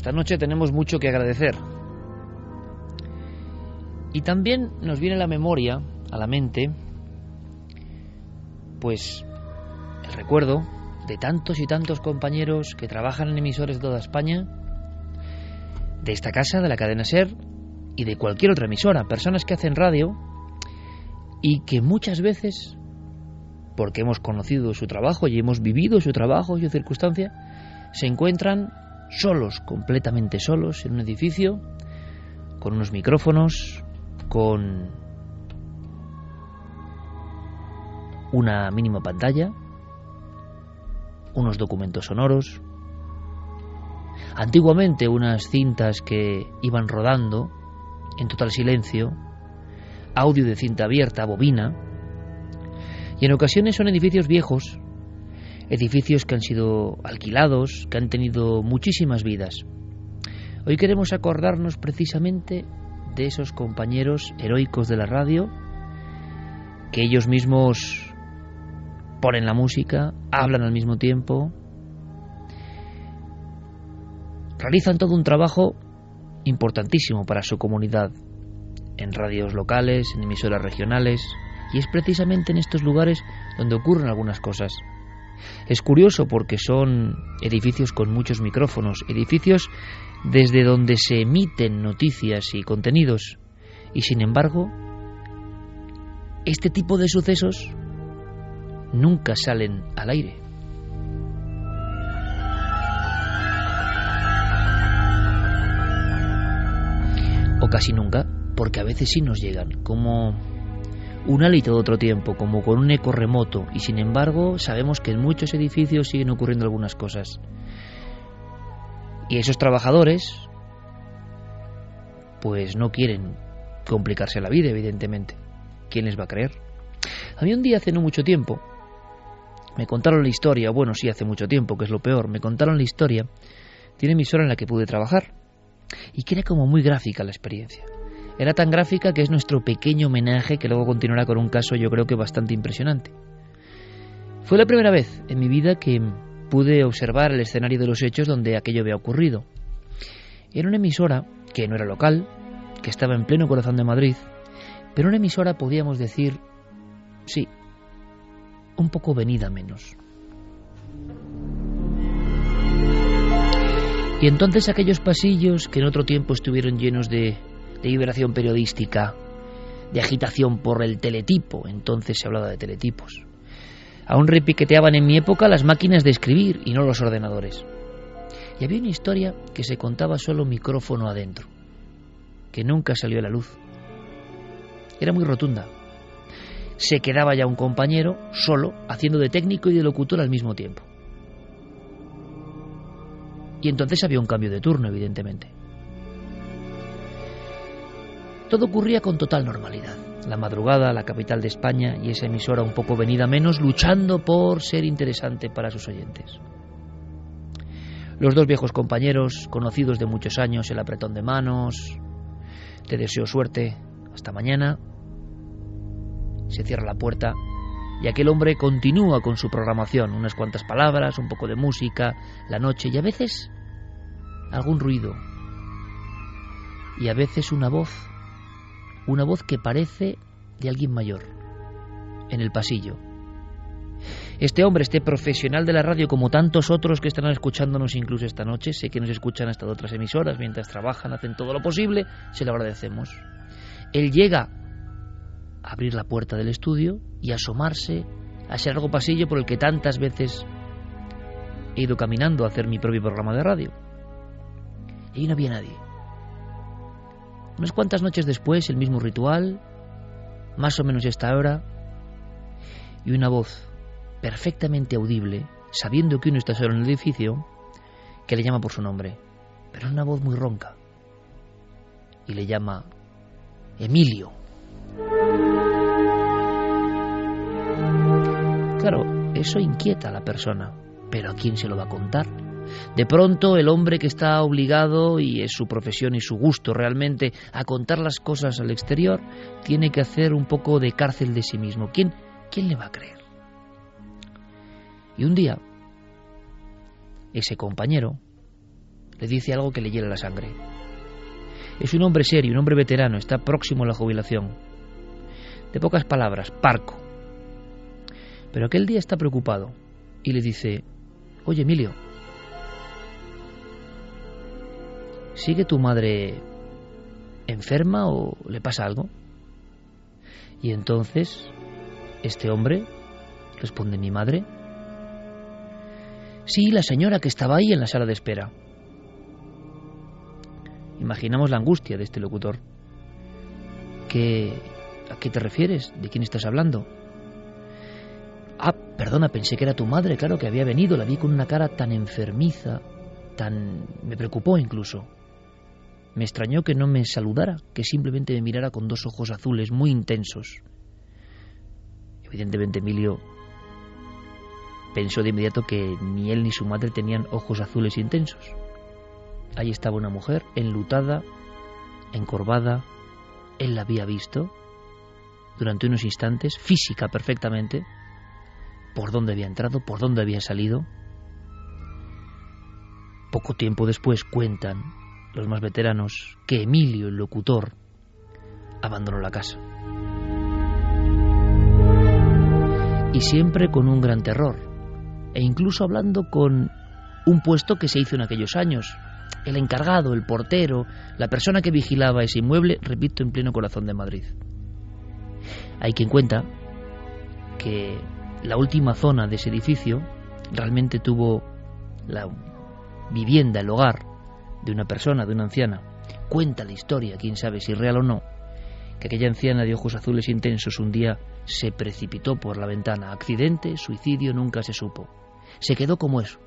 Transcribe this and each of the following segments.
esta noche tenemos mucho que agradecer. Y también nos viene a la memoria, a la mente, pues el recuerdo de tantos y tantos compañeros que trabajan en emisores de toda España, de esta casa, de la cadena SER y de cualquier otra emisora, personas que hacen radio y que muchas veces, porque hemos conocido su trabajo y hemos vivido su trabajo y su circunstancia, se encuentran solos, completamente solos, en un edificio, con unos micrófonos, con una mínima pantalla, unos documentos sonoros, antiguamente unas cintas que iban rodando en total silencio, audio de cinta abierta, bobina, y en ocasiones son edificios viejos, edificios que han sido alquilados, que han tenido muchísimas vidas. Hoy queremos acordarnos precisamente de esos compañeros heroicos de la radio, que ellos mismos ponen la música, hablan al mismo tiempo, realizan todo un trabajo importantísimo para su comunidad, en radios locales, en emisoras regionales, y es precisamente en estos lugares donde ocurren algunas cosas. Es curioso porque son edificios con muchos micrófonos, edificios desde donde se emiten noticias y contenidos, y sin embargo, este tipo de sucesos nunca salen al aire. O casi nunca, porque a veces sí nos llegan, como un hálito de otro tiempo, como con un eco remoto, y sin embargo sabemos que en muchos edificios siguen ocurriendo algunas cosas. Y esos trabajadores pues no quieren complicarse la vida, evidentemente. ¿Quién les va a creer? A mí un día, hace no mucho tiempo, me contaron la historia, bueno, sí, hace mucho tiempo, que es lo peor, me contaron la historia de una emisora en la que pude trabajar, y que era como muy gráfica la experiencia. Era tan gráfica que es nuestro pequeño homenaje, que luego continuará con un caso yo creo que bastante impresionante. Fue la primera vez en mi vida que pude observar el escenario de los hechos donde aquello había ocurrido. Era una emisora que no era local, que estaba en pleno corazón de Madrid, pero una emisora, podíamos decir, sí, un poco venida menos. Y entonces aquellos pasillos que en otro tiempo estuvieron llenos de vibración periodística, de agitación por el teletipo, entonces se hablaba de teletipos, aún repiqueteaban en mi época las máquinas de escribir y no los ordenadores. Y había una historia que se contaba solo micrófono adentro, que nunca salió a la luz. Era muy rotunda. Se quedaba ya un compañero solo, haciendo de técnico y de locutor al mismo tiempo. Y entonces había un cambio de turno, evidentemente. Todo ocurría con total normalidad. La madrugada, la capital de España y esa emisora un poco venida menos, luchando por ser interesante para sus oyentes. Los dos viejos compañeros, conocidos de muchos años, el apretón de manos, te deseo suerte, hasta mañana. Se cierra la puerta y aquel hombre continúa con su programación, unas cuantas palabras, un poco de música, la noche y a veces algún ruido. Y a veces una voz que parece de alguien mayor, en el pasillo. Este hombre, este profesional de la radio, como tantos otros que estarán escuchándonos incluso esta noche, sé que nos escuchan hasta de otras emisoras, mientras trabajan, hacen todo lo posible, se lo agradecemos. Él llega a abrir la puerta del estudio y a asomarse a ese largo pasillo por el que tantas veces he ido caminando a hacer mi propio programa de radio. Y ahí no había nadie. Unas cuantas noches después, el mismo ritual, más o menos esta hora, y una voz perfectamente audible, sabiendo que uno está solo en el edificio, que le llama por su nombre, pero es una voz muy ronca, y le llama Emilio. Claro, eso inquieta a la persona, pero ¿a quién se lo va a contar? De pronto el hombre que está obligado, y es su profesión y su gusto realmente, a contar las cosas al exterior, tiene que hacer un poco de cárcel de sí mismo. ¿Quién le va a creer? Y un día, ese compañero le dice algo que le hiela la sangre. Es un hombre serio, un hombre veterano, está próximo a la jubilación. De pocas palabras, parco. Pero aquel día está preocupado y le dice: oye, Emilio, ¿sigue tu madre enferma o le pasa algo? Y entonces este hombre responde: mi madre. Sí, la señora que estaba ahí en la sala de espera. Imaginamos la angustia de este locutor. ¿A qué te refieres? ¿De quién estás hablando? Ah, perdona, pensé que era tu madre, claro que había venido, la vi con una cara tan enfermiza, me preocupó incluso. Me extrañó que no me saludara, que simplemente me mirara con dos ojos azules muy intensos. Evidentemente Emilio pensó de inmediato que ni él ni su madre tenían ojos azules intensos. Ahí estaba una mujer enlutada, encorvada. Él la había visto durante unos instantes, física perfectamente, por dónde había entrado, por dónde había salido. Poco tiempo después cuentan los más veteranos que Emilio, el locutor, abandonó la casa. Y siempre con un gran terror, e incluso hablando con un puesto que se hizo en aquellos años. El encargado, el portero, la persona que vigilaba ese inmueble, repito, en pleno corazón de Madrid. Hay quien cuenta que la última zona de ese edificio realmente tuvo la vivienda, el hogar de una persona, de una anciana. Cuenta la historia, quién sabe si real o no, que aquella anciana de ojos azules intensos un día se precipitó por la ventana. Accidente, suicidio, nunca se supo. Se quedó como eso,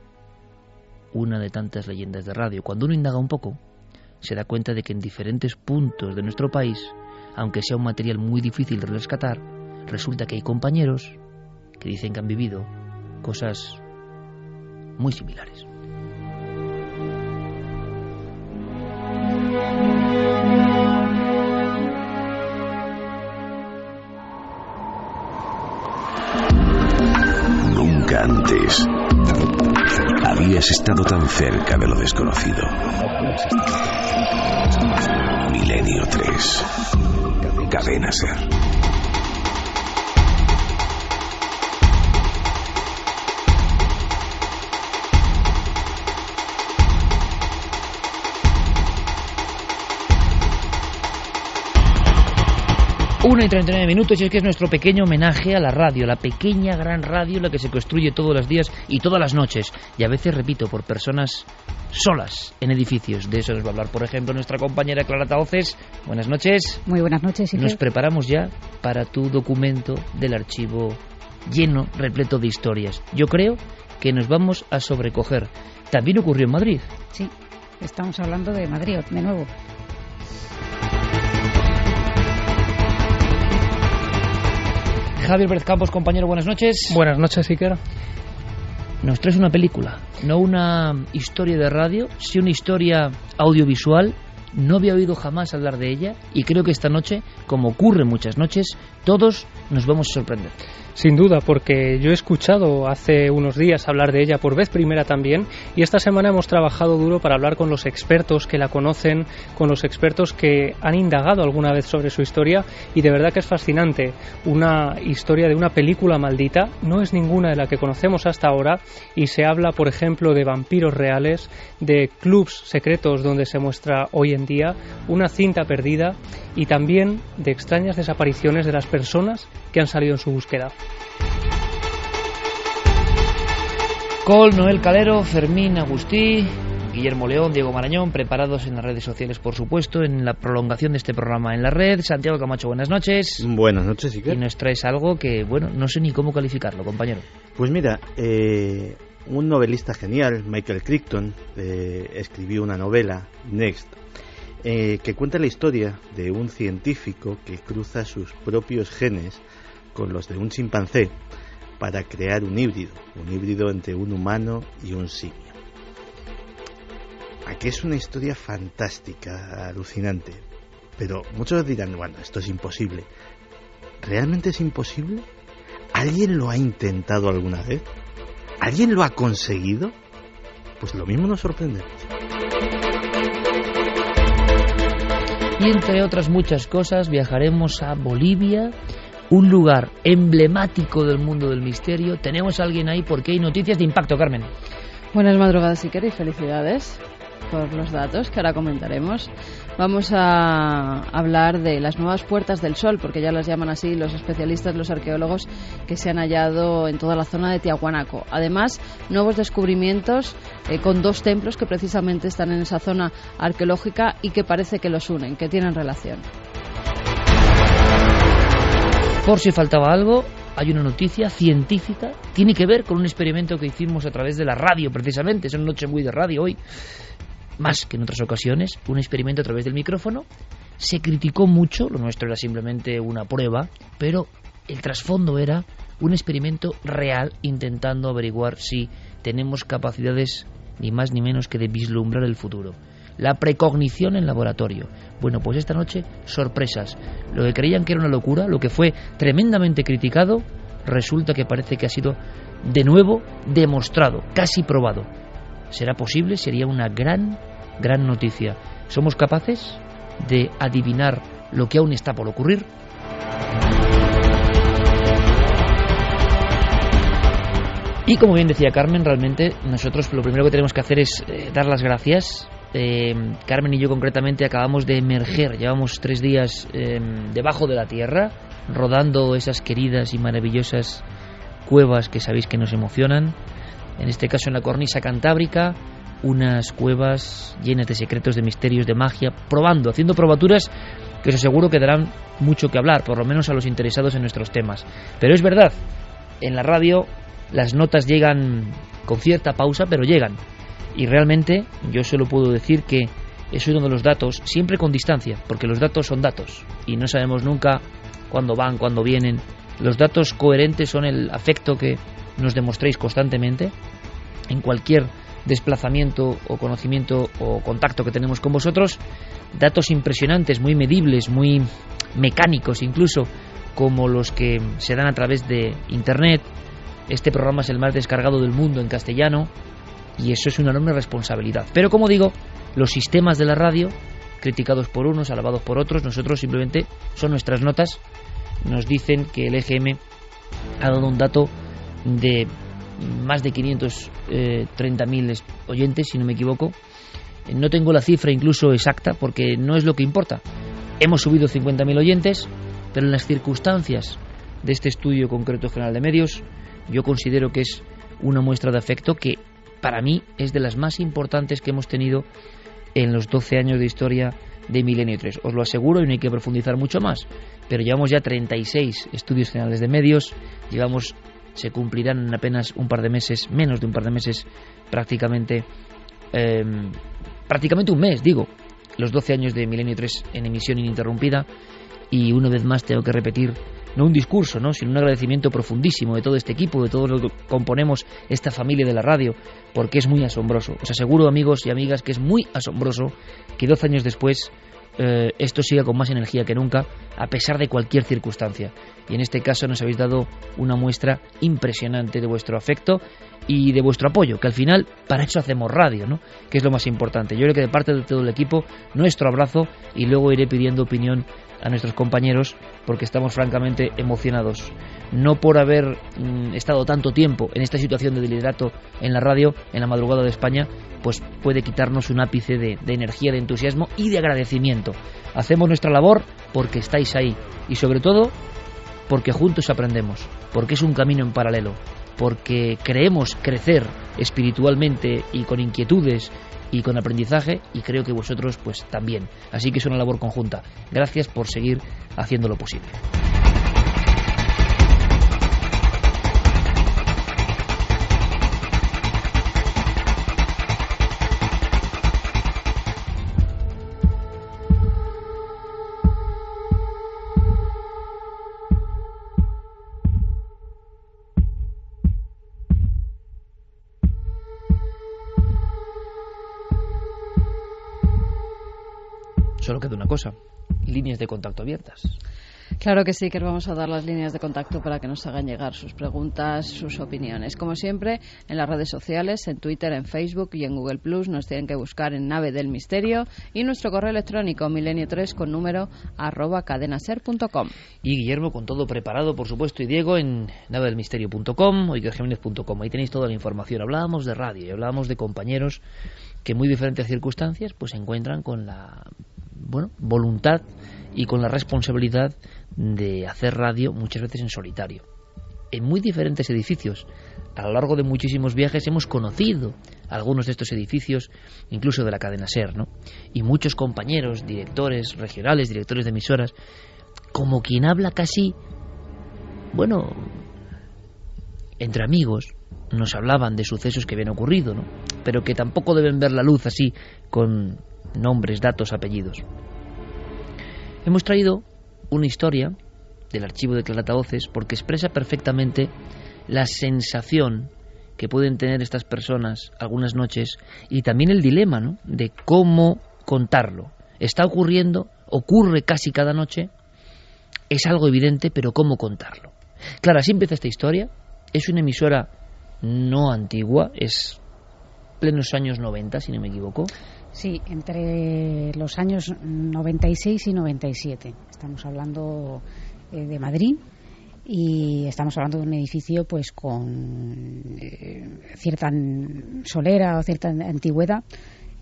una de tantas leyendas de radio. Cuando uno indaga un poco, se da cuenta de que en diferentes puntos de nuestro país, aunque sea un material muy difícil de rescatar, resulta que hay compañeros que dicen que han vivido cosas muy similares. Nunca antes habías estado tan cerca de lo desconocido. Milenio 3. Cadena Ser. Una y 39 minutos, y es que es nuestro pequeño homenaje a la radio, la pequeña gran radio, la que se construye todos los días y todas las noches, y a veces, repito, por personas solas en edificios. De eso nos va a hablar, por ejemplo, nuestra compañera Clara Tahoces. Buenas noches. Muy buenas noches, Iker. Nos preparamos ya para tu documento del archivo lleno, repleto de historias. Yo creo que nos vamos a sobrecoger. También ocurrió en Madrid. Sí, estamos hablando de Madrid, de nuevo. Javier Pérez Campos, compañero, buenas noches. Buenas noches, Iker. Nos traes una película, no una historia de radio, sí una historia audiovisual. No había oído jamás hablar de ella y creo que esta noche, como ocurre muchas noches, todos nos vamos a sorprender. Sin duda, porque yo he escuchado hace unos días hablar de ella por vez primera también, y esta semana hemos trabajado duro para hablar con los expertos que la conocen, con los expertos que han indagado alguna vez sobre su historia, y de verdad que es fascinante. Una historia de una película maldita, no es ninguna de la que conocemos hasta ahora, y se habla, por ejemplo, de vampiros reales, de clubs secretos donde se muestra hoy en día, una cinta perdida, y también de extrañas desapariciones de las personas que han salido en su búsqueda. Col, Noel Calero, Fermín Agustí, Guillermo León, Diego Marañón, preparados en las redes sociales, por supuesto, en la prolongación de este programa en la red. Santiago Camacho, buenas noches. Buenas noches, Iker. Y nos traes algo que, bueno, no sé ni cómo calificarlo, compañero. Pues mira, un novelista genial, Michael Crichton, escribió una novela, Next, que cuenta la historia de un científico que cruza sus propios genes con los de un chimpancé para crear un híbrido entre un humano y un simio. Aquí es una historia fantástica, alucinante, pero muchos dirán, bueno, esto es imposible. ¿Realmente es imposible? ¿Alguien lo ha intentado alguna vez? ¿Alguien lo ha conseguido? Pues lo mismo nos sorprendemos. y entre otras muchas cosas viajaremos a Bolivia, un lugar emblemático del mundo del misterio. Tenemos a alguien ahí porque hay noticias de impacto, Carmen. Buenas madrugadas, Iker, y felicidades por los datos que ahora comentaremos. Vamos a hablar de las nuevas puertas del sol, porque ya las llaman así los especialistas, los arqueólogos, que se han hallado en toda la zona de Tiahuanaco. Además, nuevos descubrimientos con 2 templos que precisamente están en esa zona arqueológica y que parece que los unen, que tienen relación. Por si faltaba algo, hay una noticia científica, tiene que ver con un experimento que hicimos a través de la radio, precisamente. Es una noche muy de radio hoy, más que en otras ocasiones, un experimento a través del micrófono. Se criticó mucho, lo nuestro era simplemente una prueba, pero el trasfondo era un experimento real intentando averiguar si tenemos capacidades ni más ni menos que de vislumbrar el futuro. La precognición en laboratorio. Bueno, pues esta noche, sorpresas. Lo que creían que era una locura, lo que fue tremendamente criticado, resulta que parece que ha sido de nuevo demostrado, casi probado. ¿Será posible? Sería una gran noticia. ¿Somos capaces de adivinar lo que aún está por ocurrir? Y como bien decía Carmen, realmente nosotros lo primero que tenemos que hacer es dar las gracias. Carmen y yo concretamente acabamos de emerger, llevamos 3 días debajo de la tierra, rodando esas queridas y maravillosas cuevas que sabéis que nos emocionan. En este caso en la cornisa cantábrica, unas cuevas llenas de secretos, de misterios, de magia, probando, haciendo probaturas que os aseguro que darán mucho que hablar, por lo menos a los interesados en nuestros temas. Pero es verdad, en la radio las notas llegan con cierta pausa, pero llegan. Y realmente yo solo puedo decir que es uno de los datos, siempre con distancia, porque los datos son datos y no sabemos nunca cuándo van, cuándo vienen. Los datos coherentes son el afecto que nos demostréis constantemente en cualquier desplazamiento o conocimiento o contacto que tenemos con vosotros. Datos impresionantes, muy medibles, muy mecánicos incluso, como los que se dan a través de Internet. Este programa es el más descargado del mundo en castellano y eso es una enorme responsabilidad. Pero como digo, los sistemas de la radio, criticados por unos, alabados por otros, nosotros simplemente son nuestras notas. Nos dicen que el EGM ha dado un dato de más de 530.000 oyentes, si no me equivoco. No tengo la cifra incluso exacta porque no es lo que importa. Hemos subido 50.000 oyentes, pero en las circunstancias de este estudio concreto general de medios, yo considero que es una muestra de afecto que para mí es de las más importantes que hemos tenido en los 12 años de historia de Milenio 3. Os lo aseguro y no hay que profundizar mucho más, pero llevamos ya 36 estudios generales de medios, se cumplirán en apenas un par de meses, menos de un par de meses, prácticamente un mes, digo, los 12 años de Milenio 3 en emisión ininterrumpida. Y una vez más tengo que repetir, no un discurso, ¿no?, sino un agradecimiento profundísimo de todo este equipo, de todos los que componemos esta familia de la radio, porque es muy asombroso. Os aseguro, amigos y amigas, que es muy asombroso que 12 años después esto siga con más energía que nunca, a pesar de cualquier circunstancia. Y en este caso nos habéis dado una muestra impresionante de vuestro afecto y de vuestro apoyo, que al final para eso hacemos radio, ¿no?, que es lo más importante. Yo creo que de parte de todo el equipo, nuestro abrazo, y luego iré pidiendo opinión a nuestros compañeros porque estamos francamente emocionados, no por haber estado tanto tiempo en esta situación de liderato en la radio, en la madrugada de España, pues puede quitarnos un ápice de energía, de entusiasmo y de agradecimiento. Hacemos nuestra labor porque estáis ahí y sobre todo porque juntos aprendemos, porque es un camino en paralelo, porque creemos crecer espiritualmente y con inquietudes y con aprendizaje, y creo que vosotros pues también. Así que es una labor conjunta. Gracias por seguir haciendo lo posible. Solo queda una cosa: líneas de contacto abiertas. Claro que sí, que vamos a dar las líneas de contacto para que nos hagan llegar sus preguntas, sus opiniones. Como siempre, en las redes sociales, en Twitter, en Facebook y en Google Plus, nos tienen que buscar en Nave del Misterio, y nuestro correo electrónico milenio3 con número @cadenaser.com. Y Guillermo, con todo preparado, por supuesto, y Diego en navedelmisterio.com o ikerjimenez.com. Ahí tenéis toda la información. Hablábamos de radio y hablábamos de compañeros que en muy diferentes circunstancias pues se encuentran con la voluntad y con la responsabilidad de hacer radio muchas veces en solitario. En muy diferentes edificios. A lo largo de muchísimos viajes hemos conocido algunos de estos edificios, incluso de la cadena SER, ¿no? Y muchos compañeros, directores regionales, directores de emisoras, como quien habla casi, entre amigos, nos hablaban de sucesos que habían ocurrido, ¿no? Pero que tampoco deben ver la luz así, con nombres, datos, apellidos. Hemos traído una historia del archivo de Clarataoces porque expresa perfectamente la sensación que pueden tener estas personas algunas noches y también el dilema, ¿no?, de cómo contarlo. Está ocurriendo, ocurre casi cada noche, es algo evidente, pero cómo contarlo. Claro, así empieza esta historia. Es una emisora no antigua, es plenos años 90, si no me equivoco. Sí, entre los años 96 y 97. Estamos hablando de Madrid y estamos hablando de un edificio pues con cierta solera o cierta antigüedad,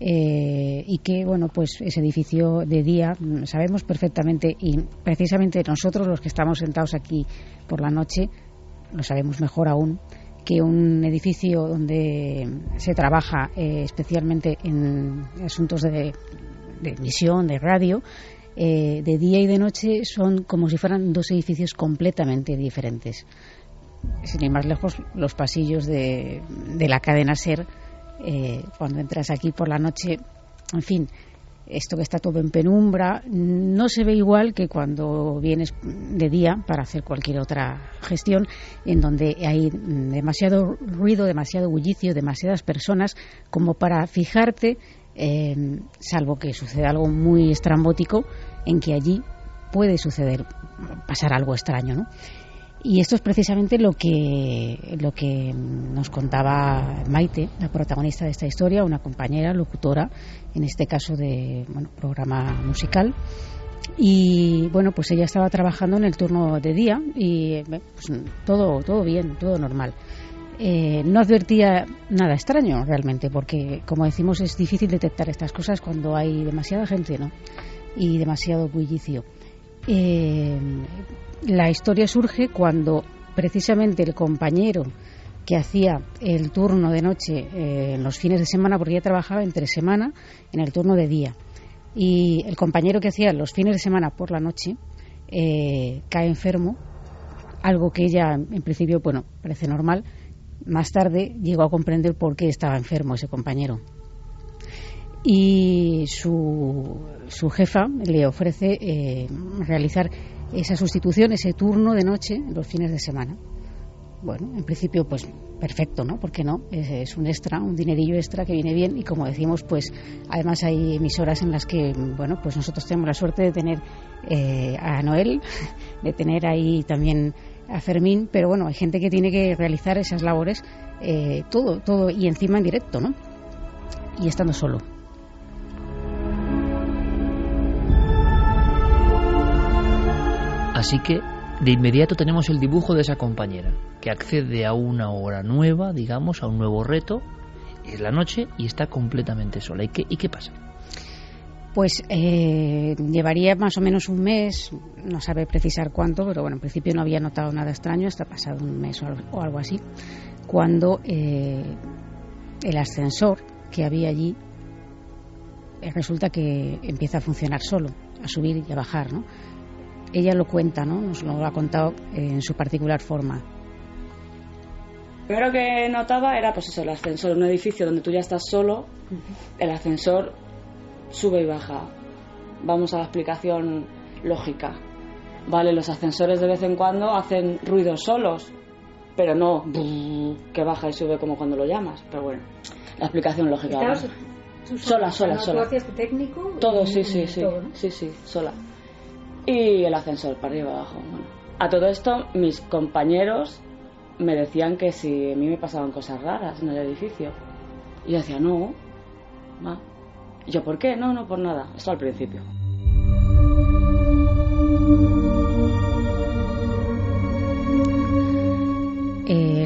y que, pues ese edificio de día sabemos perfectamente, y precisamente nosotros los que estamos sentados aquí por la noche lo sabemos mejor aún, que un edificio donde se trabaja especialmente en asuntos de emisión, de radio, de día y de noche son como si fueran dos edificios completamente diferentes. Sin ir más lejos, los pasillos de la cadena SER, cuando entras aquí por la noche, en fin, esto que está todo en penumbra, no se ve igual que cuando vienes de día para hacer cualquier otra gestión, en donde hay demasiado ruido, demasiado bullicio, demasiadas personas como para fijarte, salvo que suceda algo muy estrambótico, en que allí puede pasar algo extraño, ¿no? Y esto es precisamente lo que nos contaba Maite, la protagonista de esta historia, una compañera locutora, en este caso de programa musical. Y pues ella estaba trabajando en el turno de día y pues, todo bien, todo normal. No advertía nada extraño realmente, porque, como decimos, es difícil detectar estas cosas cuando hay demasiada gente, ¿no?, y demasiado bullicio. La historia surge cuando precisamente el compañero que hacía el turno de noche en los fines de semana, porque ella trabajaba entre semana en el turno de día, y el compañero que hacía los fines de semana por la noche cae enfermo, algo que ella en principio parece normal. Más tarde llegó a comprender por qué estaba enfermo ese compañero, y su jefa le ofrece realizar esa sustitución, ese turno de noche los fines de semana. En principio pues perfecto, ¿no? ¿Por qué no? Es un extra, un dinerillo extra que viene bien, y como decimos, pues además hay emisoras en las que pues nosotros tenemos la suerte de tener a Noel, de tener ahí también a Fermín, pero hay gente que tiene que realizar esas labores todo y encima en directo, ¿no? Y estando solo. Así que de inmediato tenemos el dibujo de esa compañera que accede a una hora nueva, digamos, a un nuevo reto. Es la noche y está completamente sola. ¿Y qué pasa? Pues llevaría más o menos un mes, no sabe precisar cuánto, pero en principio no había notado nada extraño hasta pasado un mes o algo así, cuando el ascensor que había allí resulta que empieza a funcionar solo, a subir y a bajar, ¿no? Ella lo cuenta, ¿no? Nos lo ha contado en su particular forma. Lo primero que notaba era pues eso, el ascensor, en un edificio donde tú ya estás solo, el ascensor sube y baja. Vamos a la explicación lógica. Vale, los ascensores de vez en cuando hacen ruidos solos, pero no que baja y sube como cuando lo llamas. Pero bueno, la explicación lógica. Sola. ¿Tú hacías técnico? Todo, sí, todo, ¿no? sí, sola. y el ascensor para arriba y abajo. Bueno, a todo esto mis compañeros me decían que si a mí me pasaban cosas raras en el edificio. Y yo decía, no. ¿Y yo por qué? No, por nada. Esto al principio.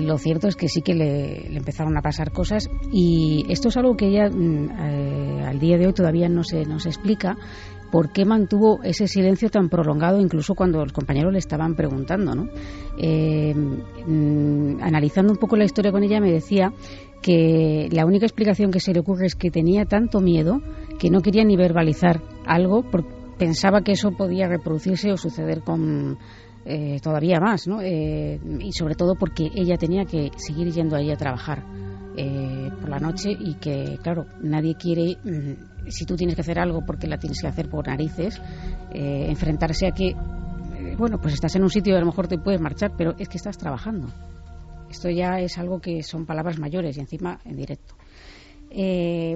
Lo cierto es que sí que le empezaron a pasar cosas, y esto es algo que ella al día de hoy todavía no se explica. ¿Por qué mantuvo ese silencio tan prolongado incluso cuando los compañeros le estaban preguntando, ¿no? Analizando un poco la historia con ella, me decía que la única explicación que se le ocurre es que tenía tanto miedo que no quería ni verbalizar algo porque pensaba que eso podía reproducirse o suceder con todavía más, ¿no? Y sobre todo porque ella tenía que seguir yendo ahí a trabajar por la noche, y que, claro, nadie quiere, si tú tienes que hacer algo porque la tienes que hacer por narices, enfrentarse a que, bueno, pues estás en un sitio y a lo mejor te puedes marchar, pero es que estás trabajando. Esto ya es algo que son palabras mayores y encima en directo.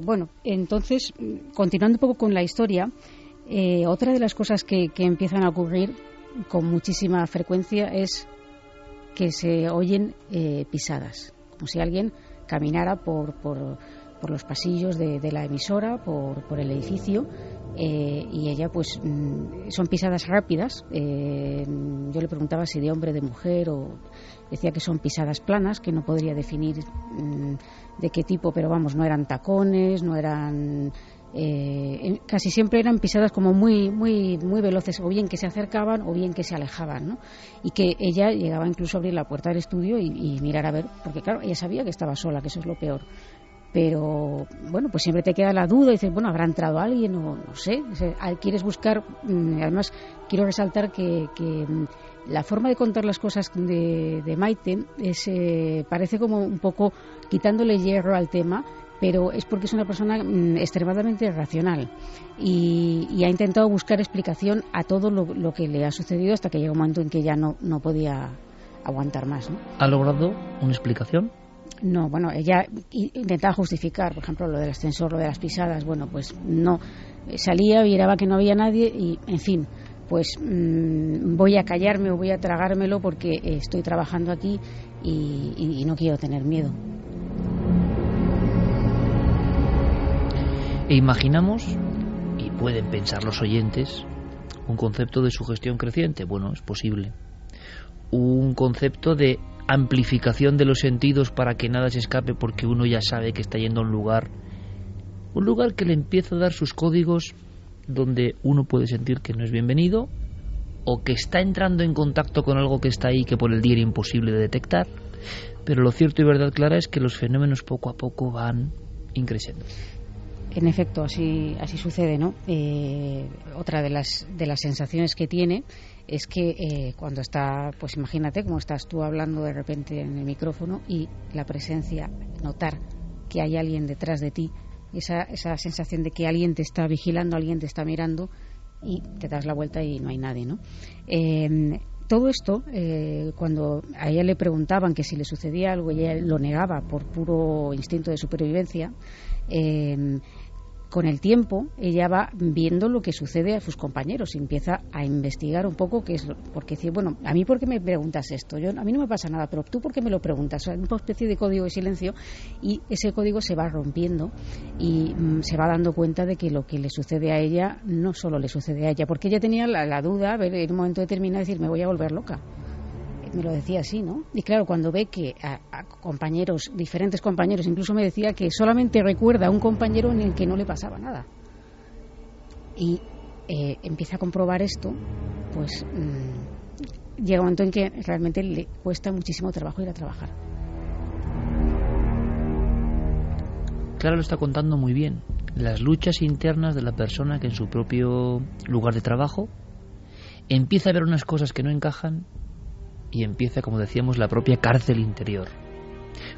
Bueno, entonces, continuando un poco con la historia, otra de las cosas que empiezan a ocurrir con muchísima frecuencia es que se oyen pisadas, como si alguien caminara por los pasillos de la emisora, por el edificio, y ella, pues, son pisadas rápidas. Yo le preguntaba si de hombre o de mujer, o decía que son pisadas planas, que no podría definir de qué tipo, pero vamos, no eran tacones, no eran... casi siempre eran pisadas como muy veloces, o bien que se acercaban o bien que se alejaban, ¿no? Y que ella llegaba incluso a abrir la puerta del estudio y mirar a ver, porque claro, ella sabía que estaba sola, que eso es lo peor. Pero bueno, pues siempre te queda la duda y dices, bueno, ¿habrá entrado alguien? O no sé, quieres buscar. Además, quiero resaltar que la forma de contar las cosas de Maite parece como un poco quitándole hierro al tema, pero es porque es una persona extremadamente racional y ha intentado buscar explicación a todo lo que le ha sucedido, hasta que llega un momento en que ya no podía aguantar más, ¿no? ¿Ha logrado una explicación? No, bueno, ella intentaba justificar, por ejemplo, lo del ascensor, lo de las pisadas. Bueno, pues no, salía, miraba que no había nadie y, en fin, pues voy a callarme o voy a tragármelo porque estoy trabajando aquí y no quiero tener miedo. E imaginamos, y pueden pensar los oyentes, un concepto de sugestión creciente. Bueno, es posible. Un concepto de amplificación de los sentidos para que nada se escape, porque uno ya sabe que está yendo a un lugar que le empieza a dar sus códigos, donde uno puede sentir que no es bienvenido, o que está entrando en contacto con algo que está ahí, que por el día era imposible de detectar. Pero lo cierto y verdad clara es que los fenómenos poco a poco van increciendo. En efecto, así sucede, ¿no? Otra de las sensaciones que tiene es que cuando está, pues imagínate cómo estás tú hablando de repente en el micrófono y la presencia, notar que hay alguien detrás de ti, esa sensación de que alguien te está vigilando, alguien te está mirando, y te das la vuelta y no hay nadie, ¿no? Todo esto, cuando a ella le preguntaban que si le sucedía algo y ella lo negaba por puro instinto de supervivencia, con el tiempo ella va viendo lo que sucede a sus compañeros y empieza a investigar un poco qué es porque dice, bueno, a mí ¿por qué me preguntas esto? A mí no me pasa nada, pero ¿tú por qué me lo preguntas? O sea, una especie de código de silencio, y ese código se va rompiendo y se va dando cuenta de que lo que le sucede a ella no solo le sucede a ella, porque ella tenía la duda, en un momento determinado, de decir, me voy a volver loca. Me lo decía así, ¿no? Y claro, cuando ve que a compañeros, diferentes compañeros, incluso me decía que solamente recuerda a un compañero en el que no le pasaba nada. Y empieza a comprobar esto, pues llega un momento en que realmente le cuesta muchísimo trabajo ir a trabajar. Clara lo está contando muy bien. Las luchas internas de la persona que en su propio lugar de trabajo empieza a ver unas cosas que no encajan, y empieza, como decíamos, la propia cárcel interior.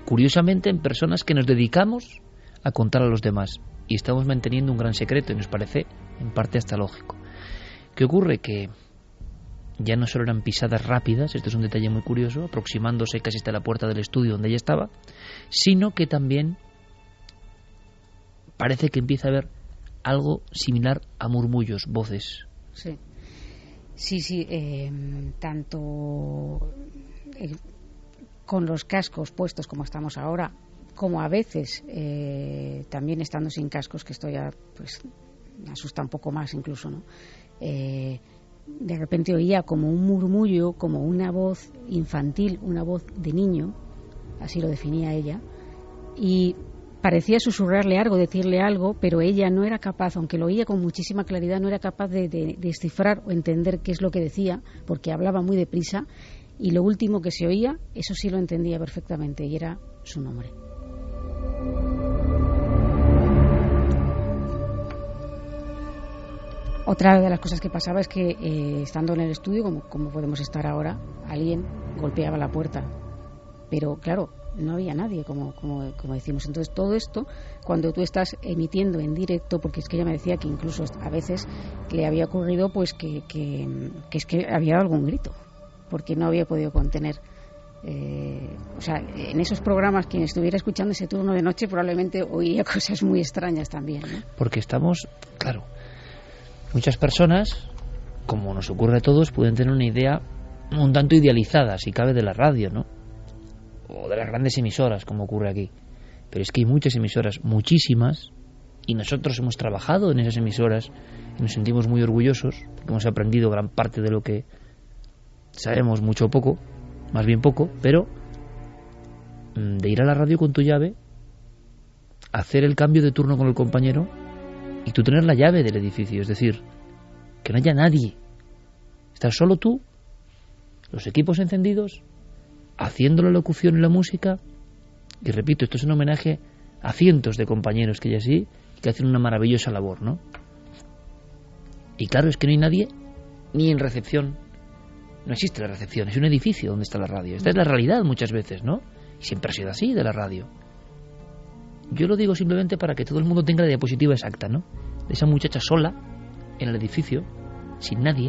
Curiosamente, en personas que nos dedicamos a contar a los demás y estamos manteniendo un gran secreto, y nos parece en parte hasta lógico. ¿Qué ocurre? Que ya no solo eran pisadas rápidas, esto es un detalle muy curioso, aproximándose casi hasta la puerta del estudio donde ella estaba, sino que también parece que empieza a haber algo similar a murmullos, voces. Sí. Sí, tanto con los cascos puestos como estamos ahora, como a veces también estando sin cascos, que esto ya pues me asusta un poco más incluso, ¿no? De repente oía como un murmullo, como una voz infantil, una voz de niño, así lo definía ella, y parecía susurrarle algo, decirle algo, pero ella no era capaz, aunque lo oía con muchísima claridad, no era capaz de descifrar o entender qué es lo que decía, porque hablaba muy deprisa, y lo último que se oía, eso sí lo entendía perfectamente, y era su nombre. Otra de las cosas que pasaba es que estando en el estudio, como podemos estar ahora, alguien golpeaba la puerta, pero claro, no había nadie, como decimos. Entonces todo esto, cuando tú estás emitiendo en directo, porque es que ella me decía que incluso a veces le había ocurrido pues que es que había dado algún grito, porque no había podido contener. O sea, en esos programas, quien estuviera escuchando ese turno de noche probablemente oía cosas muy extrañas también, ¿no? Porque estamos, claro, muchas personas, como nos ocurre a todos, pueden tener una idea un tanto idealizada, si cabe, de la radio, ¿no? O de las grandes emisoras, como ocurre aquí. Pero es que hay muchas emisoras, muchísimas, y nosotros hemos trabajado en esas emisoras y nos sentimos muy orgullosos, porque hemos aprendido gran parte de lo que sabemos, mucho o poco, más bien poco, pero de ir a la radio con tu llave, hacer el cambio de turno con el compañero y tú tener la llave del edificio, es decir, que no haya nadie, estar solo tú, los equipos encendidos, haciendo la locución y la música. Y repito, esto es un homenaje a cientos de compañeros que hay así, que hacen una maravillosa labor, ¿no? Y claro, es que no hay nadie ni en recepción. No existe la recepción, es un edificio donde está la radio. Esta es la realidad muchas veces, ¿no? Y siempre ha sido así de la radio. Yo lo digo simplemente para que todo el mundo tenga la diapositiva exacta, ¿no? De esa muchacha sola en el edificio, sin nadie,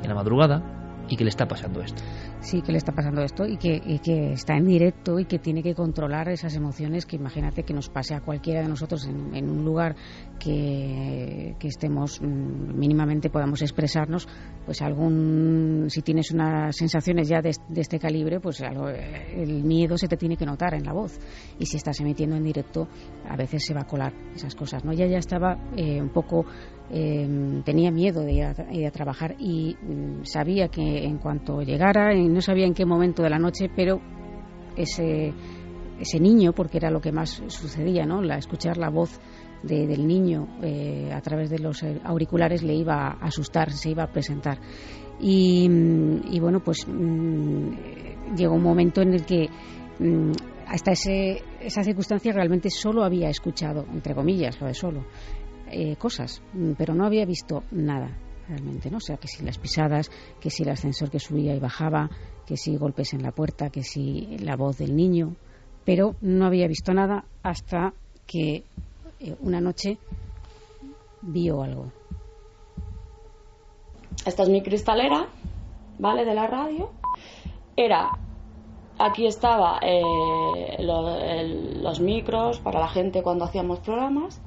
en la madrugada, y que le está pasando esto. Sí, que le está pasando esto y que está en directo y que tiene que controlar esas emociones, que imagínate que nos pase a cualquiera de nosotros en un lugar que estemos mínimamente podamos expresarnos, pues si tienes unas sensaciones ya de este calibre, pues el miedo se te tiene que notar en la voz, y si estás emitiendo en directo a veces se va a colar esas cosas, ¿no? Ella ya estaba un poco tenía miedo de ir a trabajar y sabía que en cuanto llegara, no sabía en qué momento de la noche, pero ese niño, porque era lo que más sucedía, ¿no? Escuchar la voz del niño a través de los auriculares le iba a asustar, se iba a presentar. Y bueno, pues llegó un momento en el que hasta esa circunstancia realmente solo había escuchado, entre comillas, lo de solo, cosas, pero no había visto nada realmente, ¿no? O sea, que si las pisadas, que si el ascensor que subía y bajaba, que si golpes en la puerta, que si la voz del niño, pero no había visto nada hasta que una noche vio algo. Esta es mi cristalera, ¿vale? De la radio. Aquí estaba los micros para la gente cuando hacíamos programas,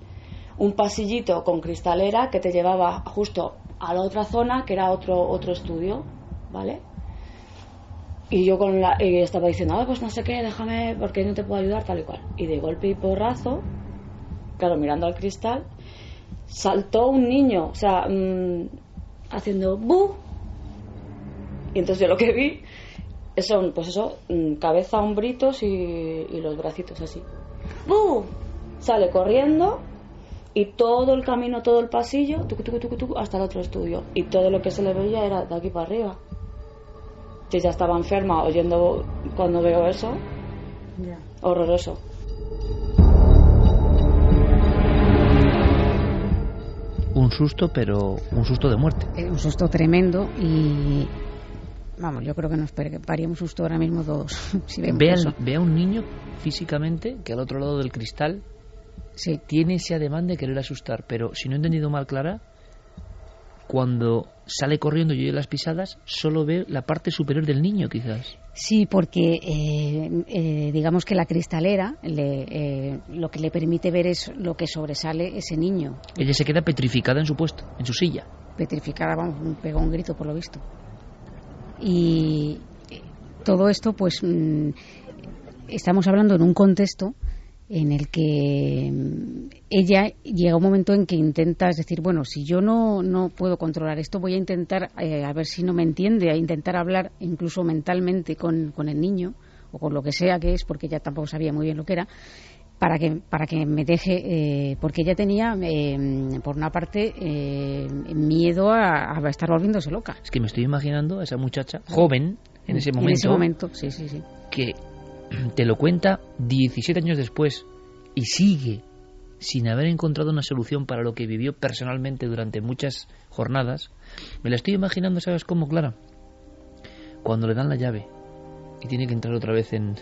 un pasillito con cristalera que te llevaba justo a la otra zona, que era otro estudio, ¿vale? Y yo estaba diciendo, pues no sé qué, déjame, porque no te puedo ayudar, tal y cual. Y de golpe y porrazo, claro, mirando al cristal, saltó un niño, o sea, haciendo ¡bu! Y entonces yo lo que vi son, pues eso, cabeza, hombritos y los bracitos así. ¡Bu! Sale corriendo. Y todo el camino, todo el pasillo, hasta el otro estudio. Y todo lo que se le veía era de aquí para arriba. Si ya estaba enferma oyendo cuando veo eso, yeah. Horroroso. Un susto, pero un susto de muerte. Un susto tremendo y... Vamos, yo creo que nos pegaríamos susto ahora mismo todos. Si ve a un niño físicamente que al otro lado del cristal... Sí. Tiene ese ademán de querer asustar, pero si no he entendido mal, Clara, cuando sale corriendo y oye las pisadas, solo ve la parte superior del niño, quizás. Sí, porque digamos que la cristalera lo que le permite ver es lo que sobresale ese niño. Ella se queda petrificada en su puesto, en su silla. petrificada, vamos, pegó un grito por lo visto. Y todo esto, pues estamos hablando en un contexto en el que ella llega un momento en que intenta, es decir, bueno, si yo no puedo controlar esto, voy a intentar, a ver si no me entiende, a intentar hablar incluso mentalmente con el niño o con lo que sea que es, porque ella tampoco sabía muy bien lo que era, para que me deje, porque ella tenía, por una parte, miedo a estar volviéndose loca. Es que me estoy imaginando a esa muchacha joven en ese momento. En ese momento, sí. Que te lo cuenta 17 años después y sigue sin haber encontrado una solución para lo que vivió personalmente durante muchas jornadas. Me la estoy imaginando, ¿sabes cómo, Clara? Cuando le dan la llave y tiene que entrar otra vez en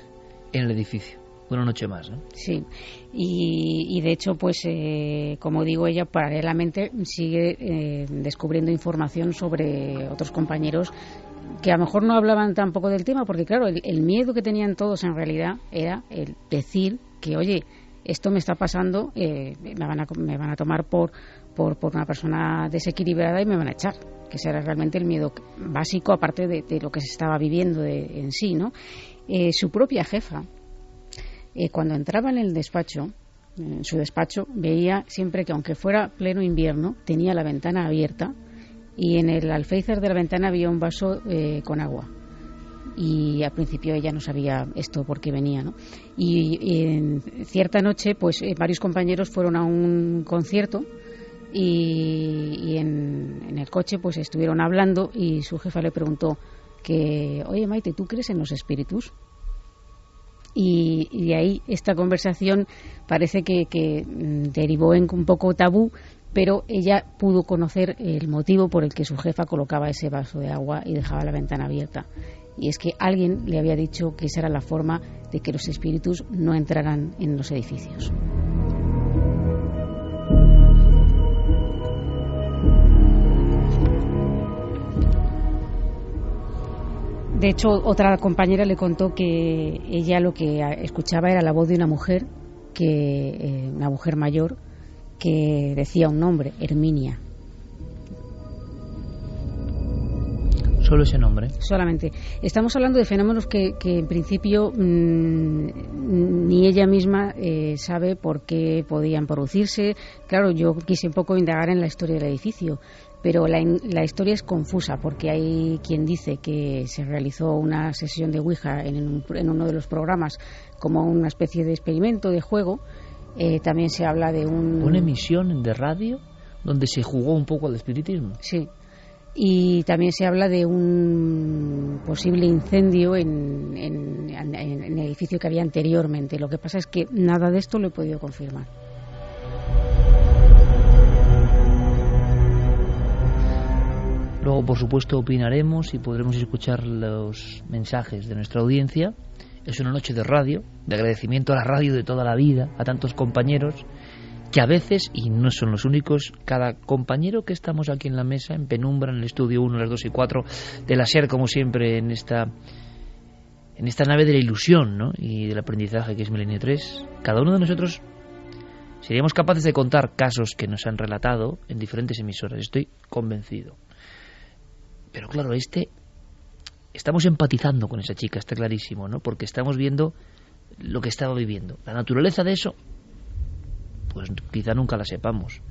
el edificio. Una noche más, ¿no? Sí, y de hecho, pues, como digo, ella paralelamente sigue descubriendo información sobre otros compañeros que a lo mejor no hablaban tampoco del tema, porque claro, el miedo que tenían todos en realidad era el decir que, oye, esto me está pasando, me van a tomar por una persona desequilibrada y me van a echar, que ese era realmente el miedo básico, aparte de lo que se estaba viviendo en sí, ¿no? Su propia jefa, cuando entraba en el despacho, en su despacho, veía siempre que, aunque fuera pleno invierno, tenía la ventana abierta y en el alféizar de la ventana había un vaso con agua. Y al principio ella no sabía esto por qué venía, ¿no? Y en cierta noche, pues varios compañeros fueron a un concierto y en el coche pues estuvieron hablando y su jefa le preguntó que, oye, Maite, ¿tú crees en los espíritus? Y de ahí esta conversación parece que derivó en un poco tabú, pero ella pudo conocer el motivo por el que su jefa colocaba ese vaso de agua y dejaba la ventana abierta. Y es que alguien le había dicho que esa era la forma de que los espíritus no entraran en los edificios. De hecho, otra compañera le contó que ella lo que escuchaba era la voz de una mujer, una mujer mayor, que decía un nombre, Herminia. Solo ese nombre. Solamente. Estamos hablando de fenómenos que en principio ni ella misma sabe por qué podían producirse. Claro, yo quise un poco indagar en la historia del edificio, pero la historia es confusa porque hay quien dice que se realizó una sesión de Ouija en uno de los programas como una especie de experimento, de juego. También se habla de una emisión de radio donde se jugó un poco al espiritismo. Sí. Y también se habla de un posible incendio en el edificio que había anteriormente. Lo que pasa es que nada de esto lo he podido confirmar. Luego, por supuesto, opinaremos y podremos escuchar los mensajes de nuestra audiencia. Es una noche de radio, de agradecimiento a la radio de toda la vida, a tantos compañeros que a veces, y no son los únicos, cada compañero que estamos aquí en la mesa, en penumbra, en el estudio 1, las 2 y 4 de la SER, como siempre, en esta nave de la ilusión, ¿no?, y del aprendizaje que es Milenio 3, cada uno de nosotros seríamos capaces de contar casos que nos han relatado en diferentes emisoras, estoy convencido. Pero claro, estamos empatizando con esa chica, está clarísimo, ¿no?, porque estamos viendo lo que estaba viviendo. La naturaleza de eso, pues quizá nunca la sepamos,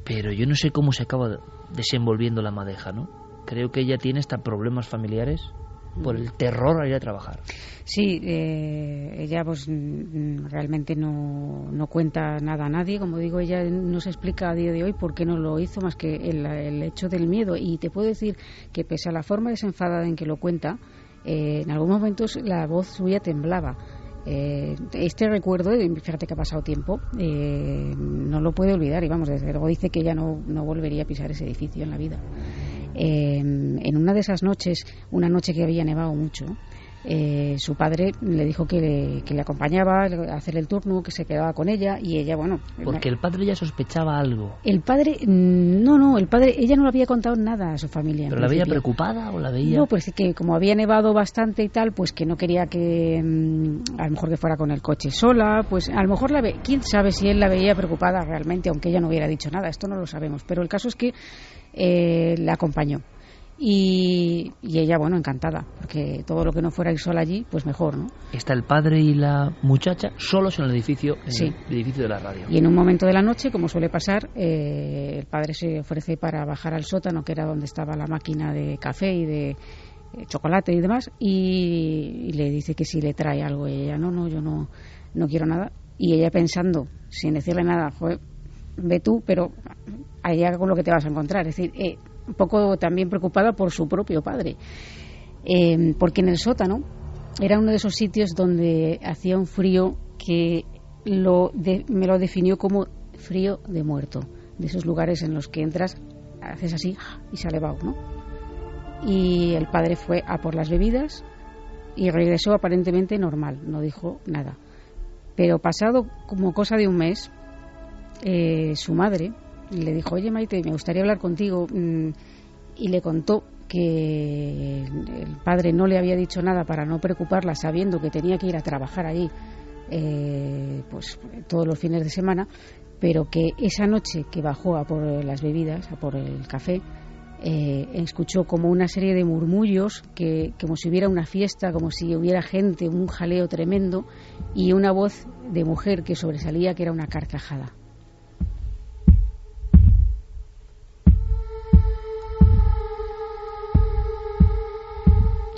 pero yo no sé cómo se acaba desenvolviendo la madeja, ¿no? Creo que ella tiene hasta problemas familiares por el terror a ir a trabajar. Sí, ella pues realmente no cuenta nada a nadie, como digo, ella no se explica a día de hoy por qué no lo hizo, más que el hecho del miedo. Y te puedo decir que pese a la forma desenfadada en que lo cuenta, en algunos momentos la voz suya temblaba. Este recuerdo, fíjate que ha pasado tiempo, no lo puede olvidar, y vamos, desde luego dice que ella no volvería a pisar ese edificio en la vida. En una de esas noches, una noche que había nevado mucho, Su padre le dijo que le acompañaba a hacer el turno, que se quedaba con ella, y ella, bueno... Porque el padre ya sospechaba algo. El padre, no, el padre, ella no le había contado nada a su familia. ¿Pero la veía preocupada o la veía...? No, pues que como había nevado bastante y tal, pues que no quería que, a lo mejor que fuera con el coche sola, pues a lo mejor quién sabe si él la veía preocupada realmente, aunque ella no hubiera dicho nada, esto no lo sabemos, pero el caso es que la acompañó. Y ella, bueno, encantada, porque todo lo que no fuera ir sola allí, pues mejor, ¿no? Está el padre y la muchacha solos en el edificio, sí. El edificio de la radio. Y en un momento de la noche, como suele pasar, el padre se ofrece para bajar al sótano, que era donde estaba la máquina de café y de chocolate y demás, y le dice que si le trae algo. Y ella, no, yo no quiero nada. Y ella pensando, sin decirle nada, joder, ve tú, pero allá con lo que te vas a encontrar. Es decir, un poco también preocupada por su propio padre, porque en el sótano era uno de esos sitios donde hacía un frío que me lo definió como frío de muerto, de esos lugares en los que entras, haces así y sale vaho, ¿no? Y el padre fue a por las bebidas y regresó aparentemente normal, no dijo nada, pero pasado como cosa de un mes, su madre le dijo, oye Maite, me gustaría hablar contigo, y le contó que el padre no le había dicho nada para no preocuparla, sabiendo que tenía que ir a trabajar allí pues todos los fines de semana, pero que esa noche que bajó a por las bebidas, a por el café, escuchó como una serie de murmullos, como si hubiera una fiesta, como si hubiera gente, un jaleo tremendo, y una voz de mujer que sobresalía, que era una carcajada.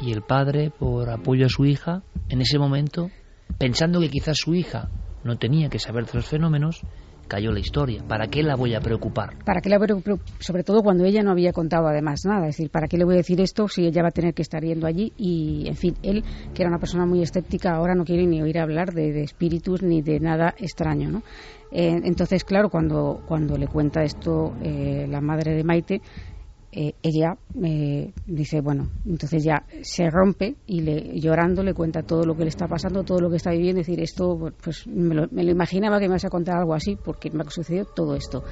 Y el padre, por apoyo a su hija, en ese momento, pensando que quizás su hija no tenía que saber de los fenómenos, cayó la historia. ¿Para qué la voy a preocupar? ¿Para qué la voy a preocupar? Sobre todo cuando ella no había contado además nada. Es decir, ¿para qué le voy a decir esto si ella va a tener que estar yendo allí? Y, en fin, él, que era una persona muy escéptica, ahora no quiere ni oír hablar de espíritus ni de nada extraño, ¿no? Entonces, claro, cuando le cuenta esto la madre de Maite, ella dice, bueno, entonces ya se rompe y llorando le cuenta todo lo que le está pasando, todo lo que está viviendo. Es decir, esto, pues me lo imaginaba que me vas a contar algo así, porque me ha sucedido todo esto.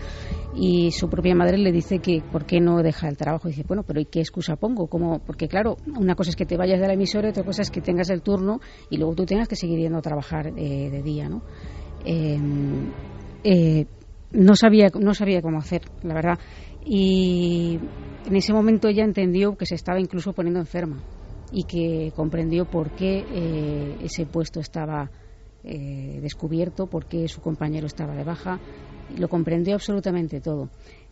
Y su propia madre le dice que por qué no deja el trabajo. Y dice, bueno, pero ¿y qué excusa pongo? Porque claro, una cosa es que te vayas de la emisora y otra cosa es que tengas el turno y luego tú tengas que seguir yendo a trabajar de día, ¿no? No sabía cómo hacer, la verdad. Y en ese momento ella entendió que se estaba incluso poniendo enferma y que comprendió por qué ese puesto estaba descubierto, por qué su compañero estaba de baja. Lo comprendió absolutamente todo.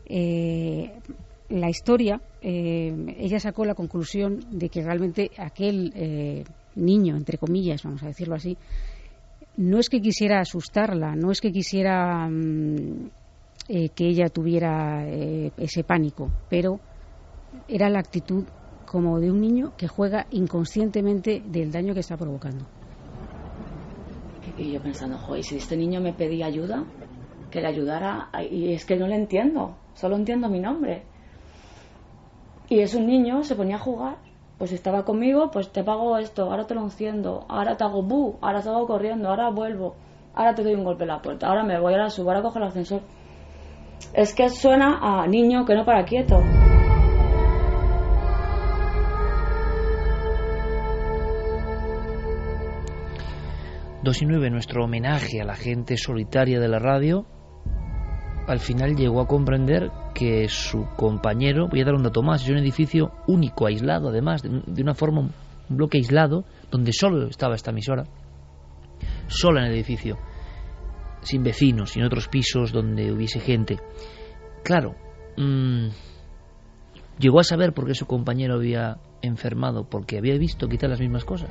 La historia, ella sacó la conclusión de que realmente aquel niño, entre comillas, vamos a decirlo así, no es que quisiera asustarla, no es que quisiera que ella tuviera ese pánico, pero era la actitud como de un niño que juega inconscientemente del daño que está provocando. Y yo pensando, joder, si este niño me pedía ayuda, que le ayudara, y es que no le entiendo, solo entiendo mi nombre. Y es un niño, se ponía a jugar, pues estaba conmigo, pues te pago esto, ahora te lo enciendo, ahora te hago bu, ahora salgo corriendo, ahora vuelvo, ahora te doy un golpe en la puerta, ahora me voy, ahora subo, ahora cojo el ascensor. Es que suena a niño que no para quieto. Dos y 9, nuestro homenaje a la gente solitaria de la radio, al final llegó a comprender que su compañero, voy a dar un dato más, es un edificio único, aislado además, de una forma, un bloque aislado, donde solo estaba esta emisora, sola en el edificio, sin vecinos, sin otros pisos donde hubiese gente. Claro, llegó a saber por qué su compañero había enfermado, porque había visto quizás las mismas cosas.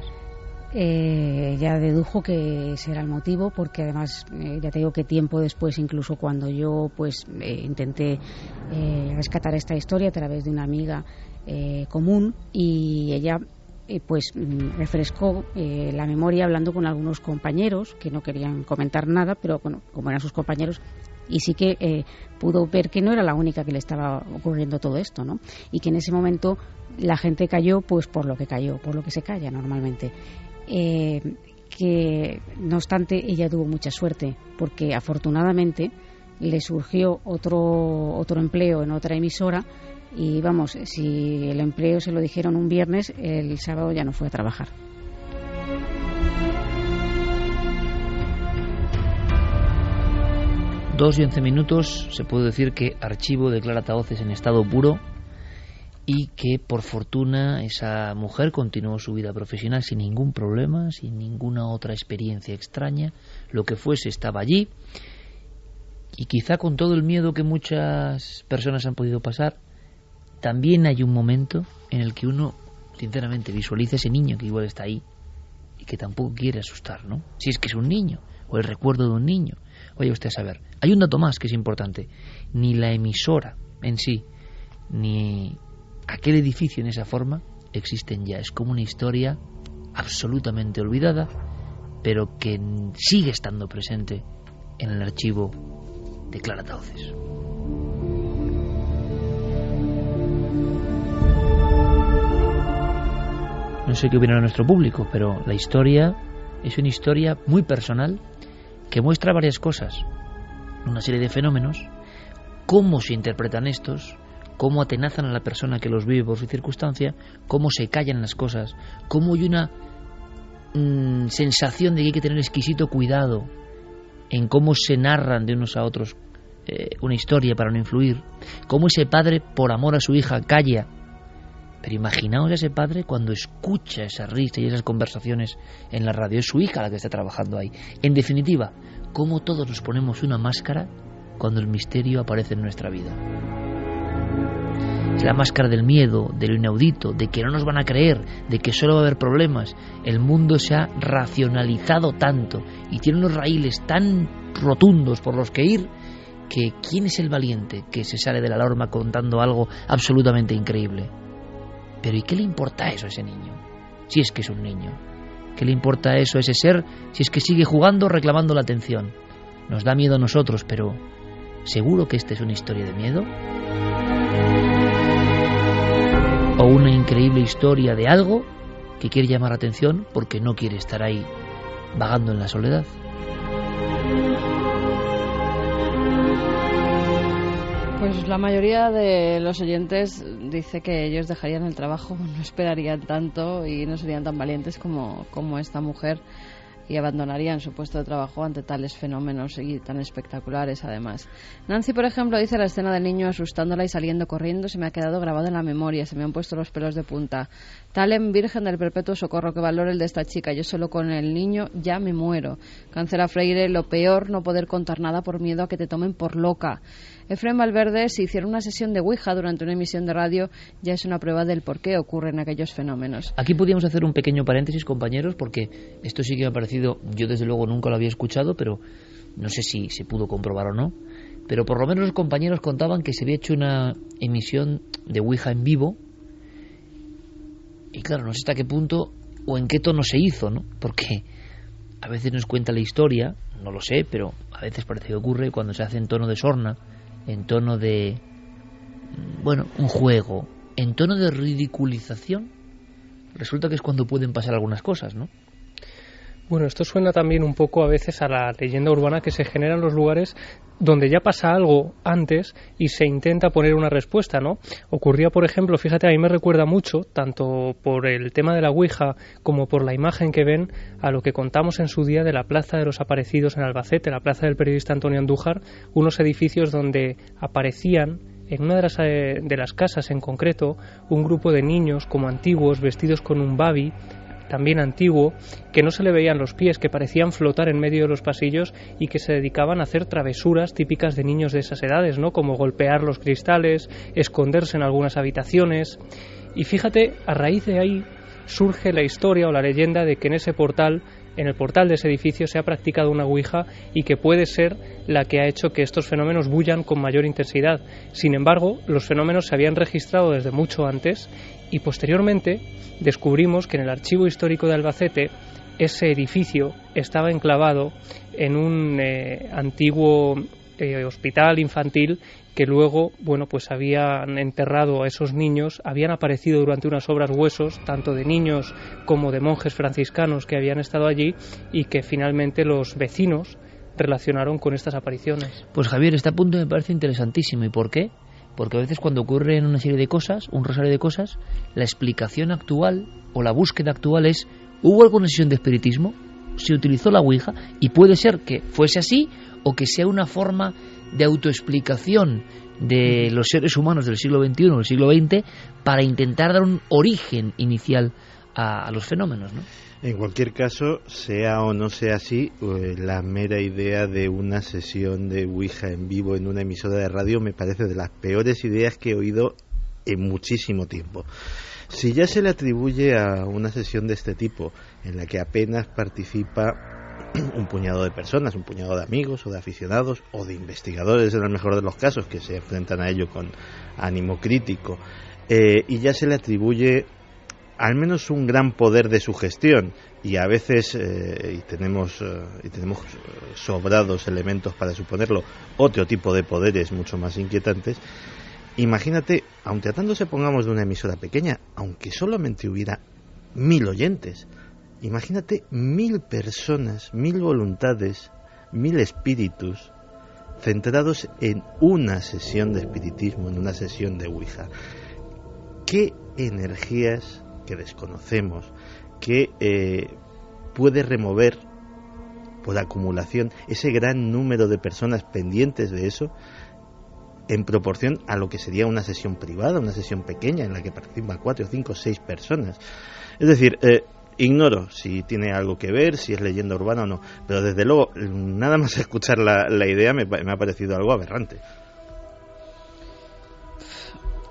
Ya dedujo que ese era el motivo, porque además ya te digo que tiempo después, incluso cuando yo pues intenté rescatar esta historia a través de una amiga común, y ella pues refrescó la memoria hablando con algunos compañeros que no querían comentar nada, pero bueno, como eran sus compañeros, y sí que pudo ver que no era la única que le estaba ocurriendo todo esto, ¿no? Y que en ese momento la gente cayó pues por lo que cayó, por lo que se calla normalmente. Que no obstante ella tuvo mucha suerte, porque afortunadamente le surgió otro empleo en otra emisora, y vamos, si el empleo se lo dijeron un viernes, el sábado ya no fue a trabajar. Dos y 11 minutos, se puede decir que archivo declara Tahoces en estado puro, y que por fortuna esa mujer continuó su vida profesional sin ningún problema, sin ninguna otra experiencia extraña, lo que fuese estaba allí, y quizá con todo el miedo que muchas personas han podido pasar, también hay un momento en el que uno sinceramente visualiza ese niño que igual está ahí y que tampoco quiere asustar, ¿no? Si es que es un niño, o el recuerdo de un niño. Vaya usted a saber. Hay un dato más que es importante: ni la emisora en sí, ni aquel edificio en esa forma existen ya. Es como una historia absolutamente olvidada, pero que sigue estando presente en el archivo de Clara Tahoces. No sé qué opinará nuestro público, pero la historia es una historia muy personal que muestra varias cosas, una serie de fenómenos, cómo se interpretan estos, cómo atenazan a la persona que los vive por su circunstancia, cómo se callan las cosas, cómo hay una sensación de que hay que tener exquisito cuidado en cómo se narran de unos a otros una historia para no influir, cómo ese padre por amor a su hija calla. Pero imaginaos a ese padre cuando escucha esa risa y esas conversaciones en la radio. Es su hija la que está trabajando ahí. En definitiva, cómo todos nos ponemos una máscara cuando el misterio aparece en nuestra vida. Es la máscara del miedo, de lo inaudito, de que no nos van a creer, de que solo va a haber problemas. El mundo se ha racionalizado tanto y tiene unos raíles tan rotundos por los que ir, que ¿quién es el valiente que se sale de la norma contando algo absolutamente increíble? Pero ¿y qué le importa eso a ese niño? Si es que es un niño. ¿Qué le importa eso a ese ser si es que sigue jugando, reclamando la atención? Nos da miedo a nosotros, pero ¿seguro que esta es una historia de miedo? ¿O una increíble historia de algo que quiere llamar la atención porque no quiere estar ahí vagando en la soledad? Pues la mayoría de los oyentes dice que ellos dejarían el trabajo, no esperarían tanto y no serían tan valientes como esta mujer, y abandonarían su puesto de trabajo ante tales fenómenos y tan espectaculares además. Nancy, por ejemplo, dice: la escena del niño asustándola y saliendo corriendo se me ha quedado grabado en la memoria, se me han puesto los pelos de punta. Talem, Virgen del Perpetuo Socorro, que valor el de esta chica, yo solo con el niño ya me muero. Cancela Freire: lo peor, no poder contar nada por miedo a que te tomen por loca. Efrén Valverde: si hicieron una sesión de Ouija durante una emisión de radio, ya es una prueba del por qué ocurren aquellos fenómenos. Aquí podríamos hacer un pequeño paréntesis, compañeros, porque esto sí que me ha parecido, yo desde luego nunca lo había escuchado, pero no sé si se pudo comprobar o no, pero por lo menos los compañeros contaban que se había hecho una emisión de Ouija en vivo, y claro, no sé hasta qué punto o en qué tono se hizo, ¿no? Porque a veces nos cuenta la historia, no lo sé, pero a veces parece que ocurre cuando se hace en tono de sorna, en tono de, bueno, un juego, en tono de ridiculización, resulta que es cuando pueden pasar algunas cosas, ¿no? Bueno, esto suena también un poco a veces a la leyenda urbana que se genera en los lugares donde ya pasa algo antes y se intenta poner una respuesta, ¿no? Ocurría, por ejemplo, fíjate, a mí me recuerda mucho, tanto por el tema de la Ouija como por la imagen que ven, a lo que contamos en su día de la Plaza de los Aparecidos en Albacete, la plaza del periodista Antonio Andújar, unos edificios donde aparecían en una de las casas en concreto un grupo de niños como antiguos, vestidos con un babi también antiguo, que no se le veían los pies, que parecían flotar en medio de los pasillos y que se dedicaban a hacer travesuras típicas de niños de esas edades, ¿no? Como golpear los cristales, esconderse en algunas habitaciones. Y fíjate, a raíz de ahí surge la historia o la leyenda de que en ese portal, en el portal de ese edificio, se ha practicado una Ouija y que puede ser la que ha hecho que estos fenómenos bullan con mayor intensidad. Sin embargo, los fenómenos se habían registrado desde mucho antes y posteriormente descubrimos que en el archivo histórico de Albacete ese edificio estaba enclavado en un antiguo hospital infantil que luego, bueno, pues habían enterrado a esos niños, habían aparecido durante unas obras huesos, tanto de niños como de monjes franciscanos que habían estado allí, y que finalmente los vecinos relacionaron con estas apariciones. Pues Javier, este punto me parece interesantísimo. ¿Y por qué? Porque a veces cuando ocurren una serie de cosas, un rosario de cosas, la explicación actual o la búsqueda actual es: ¿hubo alguna sesión de espiritismo? ¿Se utilizó la Ouija? Y puede ser que fuese así, o que sea una forma de autoexplicación de los seres humanos del siglo XXI o del siglo XX para intentar dar un origen inicial a los fenómenos, ¿no? En cualquier caso, sea o no sea así, la mera idea de una sesión de Ouija en vivo en una emisora de radio me parece de las peores ideas que he oído en muchísimo tiempo. Si ya se le atribuye a una sesión de este tipo, en la que apenas participa un puñado de personas, un puñado de amigos o de aficionados o de investigadores, en el mejor de los casos, que se enfrentan a ello con ánimo crítico, y ya se le atribuye al menos un gran poder de sugestión, y a veces y tenemos sobrados elementos para suponerlo, otro tipo de poderes mucho más inquietantes. Imagínate, aun tratándose, pongamos, de una emisora pequeña, aunque solamente hubiera 1000 oyentes, imagínate 1000 personas, 1000 voluntades, 1000 espíritus centrados en una sesión de espiritismo, en una sesión de Ouija. ¿Qué energías que desconocemos, que puede remover por acumulación ese gran número de personas pendientes de eso, en proporción a lo que sería una sesión privada, una sesión pequeña en la que participan 4, 5, 6 personas? Es decir, ignoro si tiene algo que ver, si es leyenda urbana o no, pero desde luego, nada más escuchar la idea me ha parecido algo aberrante.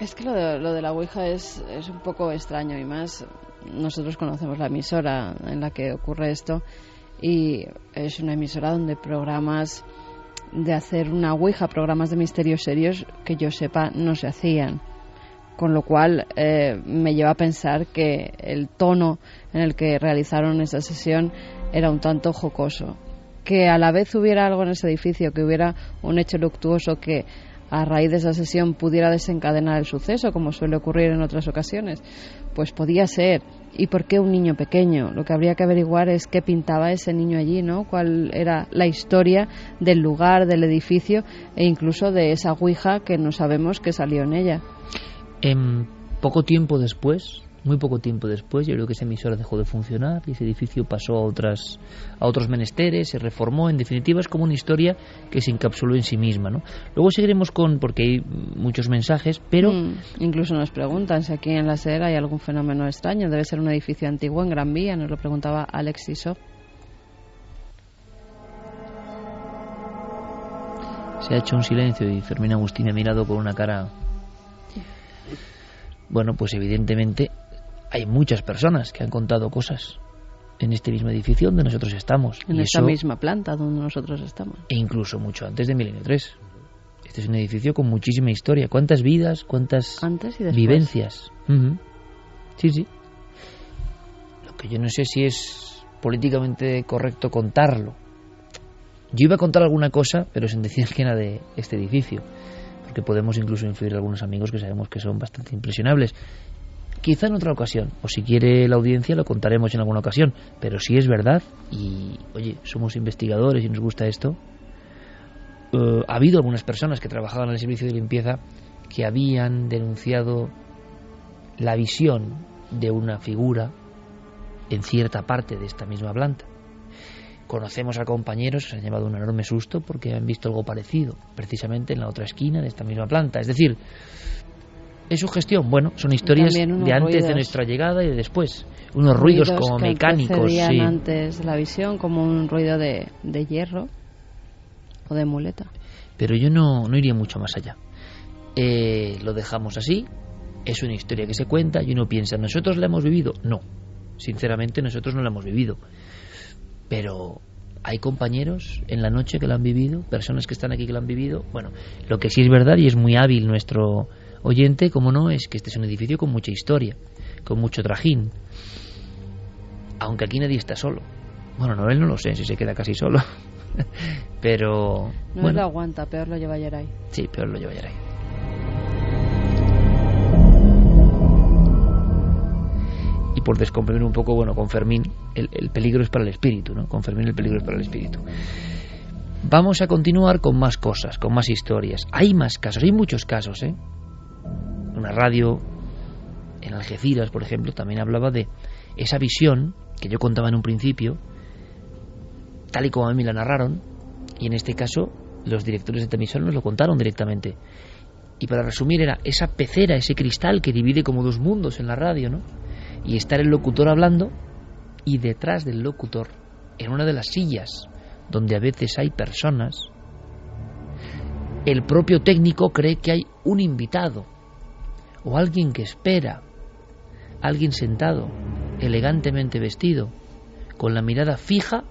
Es que lo de la Ouija es un poco extraño, y más nosotros conocemos la emisora en la que ocurre esto, y es una emisora donde programas de hacer una Ouija, programas de misterios serios, que yo sepa no se hacían, con lo cual me lleva a pensar que el tono en el que realizaron esa sesión era un tanto jocoso. Que a la vez hubiera algo en ese edificio, que hubiera un hecho luctuoso que a raíz de esa sesión pudiera desencadenar el suceso, como suele ocurrir en otras ocasiones, pues podía ser. ¿Y por qué un niño pequeño? Lo que habría que averiguar es qué pintaba ese niño allí, ¿no? Cuál era la historia del lugar, del edificio, e incluso de esa Ouija que no sabemos que salió en ella. Poco tiempo después, muy poco tiempo después, yo creo que esa emisora dejó de funcionar y ese edificio pasó a otros menesteres, se reformó. En definitiva, es como una historia que se encapsuló en sí misma, ¿no? Luego seguiremos porque hay muchos mensajes, pero incluso nos preguntan si aquí en la SER hay algún fenómeno extraño. Debe ser un edificio antiguo en Gran Vía, nos lo preguntaba Alex Isop. Se ha hecho un silencio y Fermín Agustín ha mirado con una cara. Bueno, pues evidentemente hay muchas personas que han contado cosas en este mismo edificio donde nosotros estamos. En esta misma planta donde nosotros estamos. E incluso mucho antes de Milenio 3. Este es un edificio con muchísima historia. ¿Cuántas vidas, cuántas antes y después vivencias? Uh-huh. Sí, sí. Lo que yo no sé si es políticamente correcto contarlo. Yo iba a contar alguna cosa, pero sin decir que era de este edificio, porque podemos incluso influir a algunos amigos que sabemos que son bastante impresionables. Quizá en otra ocasión, o si quiere la audiencia lo contaremos en alguna ocasión, pero si es verdad, y oye, somos investigadores y nos gusta esto, ha habido algunas personas que trabajaban en el servicio de limpieza que habían denunciado la visión de una figura en cierta parte de esta misma planta. Conocemos a compañeros que se han llevado un enorme susto porque han visto algo parecido precisamente en la otra esquina de esta misma planta. Es decir, es su gestión. Bueno, son historias de antes ruidos de nuestra llegada y de después. Unos ruidos como que mecánicos. Sí. Antes de la visión, como un ruido de hierro o de muleta. Pero yo no iría mucho más allá. Lo dejamos así. Es una historia que se cuenta y uno piensa, ¿nosotros la hemos vivido? No. Sinceramente, nosotros no la hemos vivido. Pero hay compañeros en la noche que la han vivido, personas que están aquí que la han vivido. Bueno, lo que sí es verdad, y es muy hábil nuestro oyente, como no, es que este es un edificio con mucha historia, con mucho trajín. Aunque aquí nadie está solo. Bueno, no, él no lo sé si se queda casi solo. Pero No bueno, lo aguanta, peor lo lleva Yeray. sí, peor lo lleva Yeray. Y por descomprimir un poco, bueno, con Fermín el peligro es para el espíritu, ¿no? Con Fermín el peligro es para el espíritu. Vamos a continuar con más cosas, con más historias. Hay más casos, hay muchos casos, ¿eh? Una radio en Algeciras, por ejemplo, también hablaba de esa visión que yo contaba en un principio, tal y como a mí la narraron, y en este caso los directores de esta emisora nos lo contaron directamente. Y para resumir, era esa pecera, ese cristal que divide como dos mundos en la radio, ¿no? Y estar el locutor hablando, y detrás del locutor, en una de las sillas donde a veces hay personas, el propio técnico cree que hay un invitado o alguien que espera, alguien sentado, elegantemente vestido, con la mirada fija,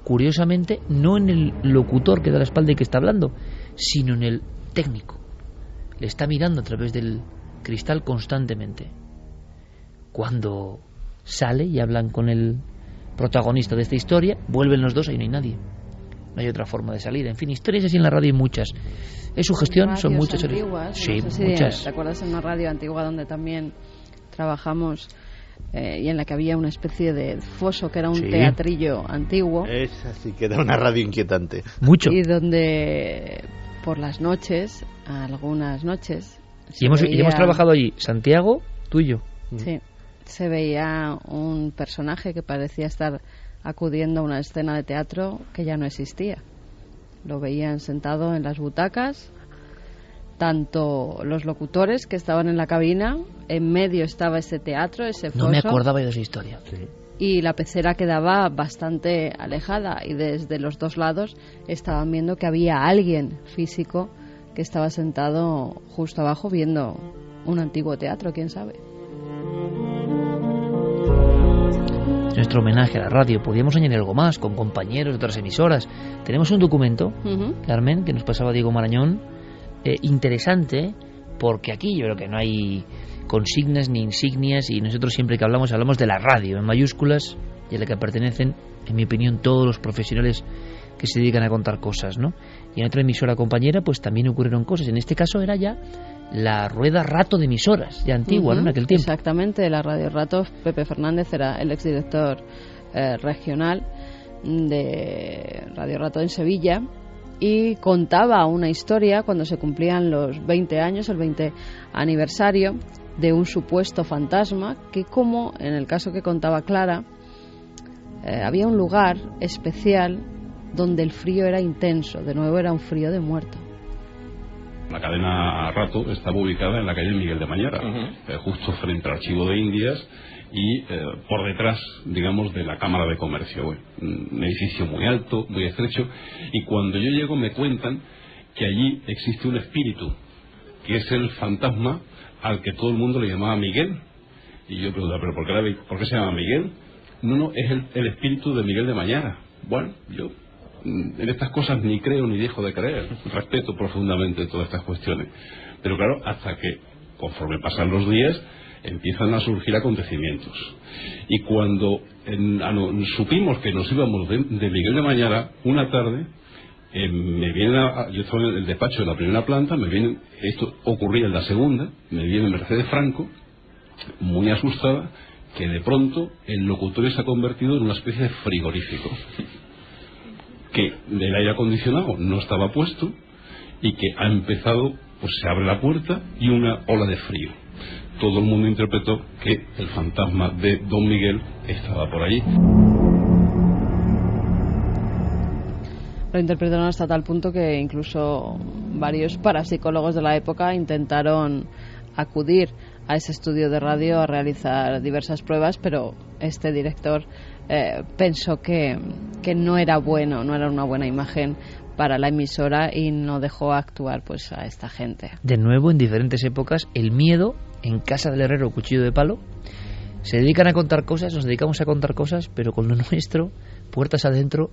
curiosamente, no en el locutor que da la espalda y que está hablando, sino en el técnico. Le está mirando a través del cristal constantemente. Cuando sale y hablan con el protagonista de esta historia, vuelven los dos y no hay nadie. No hay otra forma de salir. En fin, historias así en la radio hay muchas. Es su gestión, son muchas. Antiguas, sí, no sé si muchas. ¿Te acuerdas en una radio antigua donde también trabajamos y en la que había una especie de foso que era un Sí. teatrillo antiguo? Esa sí que era una radio inquietante. Mucho. Y donde por las noches, algunas noches, Y hemos veía- trabajado allí, Santiago, tú y yo. Sí, se veía un personaje que parecía estar acudiendo a una escena de teatro que ya no existía. Lo veían sentado en las butacas, tanto los locutores que estaban en la cabina, en medio estaba ese teatro, ese foso, No me acordaba yo de esa historia. y la pecera quedaba bastante alejada, y desde los dos lados estaban viendo que había alguien físico que estaba sentado justo abajo viendo un antiguo teatro, quién sabe. Nuestro homenaje a la radio. Podríamos añadir algo más con compañeros de otras emisoras. Tenemos un documento, Ujú. Carmen, que nos pasaba Diego Marañón, interesante, porque aquí yo creo que no hay consignas ni insignias, y nosotros siempre que hablamos de la radio en mayúsculas, y a la que pertenecen, en mi opinión, todos los profesionales que se dedican a contar cosas, ¿no? Y en otra emisora compañera pues también ocurrieron cosas. En este caso era ya la rueda rato de emisoras, ya antigua, ¿no? En aquel tiempo. Exactamente, la Radio Rato. Pepe Fernández era el exdirector regional de Radio Rato en Sevilla, y contaba una historia cuando se cumplían los 20 años, el 20 aniversario, de un supuesto fantasma que, como en el caso que contaba Clara, había un lugar especial donde el frío era intenso, de nuevo era un frío de muerto. La cadena Rato estaba ubicada en la calle Miguel de Mañara, justo frente al Archivo de Indias y por detrás, digamos, de la Cámara de Comercio. Un edificio muy alto, muy estrecho, y cuando yo llego me cuentan que allí existe un espíritu, que es el fantasma al que todo el mundo le llamaba Miguel. Y yo preguntaba, ¿pero por qué se llama Miguel? No, es el espíritu de Miguel de Mañara. Bueno, yo en estas cosas ni creo ni dejo de creer, respeto profundamente todas estas cuestiones, pero claro, hasta que conforme pasan los días empiezan a surgir acontecimientos, y cuando supimos que nos íbamos de Miguel de Mañara, una tarde me viene yo estaba en el despacho de la primera planta, esto ocurría en la segunda, me viene Mercedes Franco muy asustada, que de pronto el locutorio se ha convertido en una especie de frigorífico, que el aire acondicionado no estaba puesto y que ha empezado, pues se abre la puerta y una ola de frío. Todo el mundo interpretó que el fantasma de Don Miguel estaba por allí. Lo interpretaron hasta tal punto que incluso varios parapsicólogos de la época intentaron acudir a ese estudio de radio a realizar diversas pruebas, pero este director pensó que no era bueno, no era una buena imagen para la emisora, y no dejó actuar pues a esta gente. De nuevo, en diferentes épocas, el miedo en casa del herrero, cuchillo de palo. Se dedican a contar cosas, nos dedicamos a contar cosas, pero con lo nuestro, puertas adentro,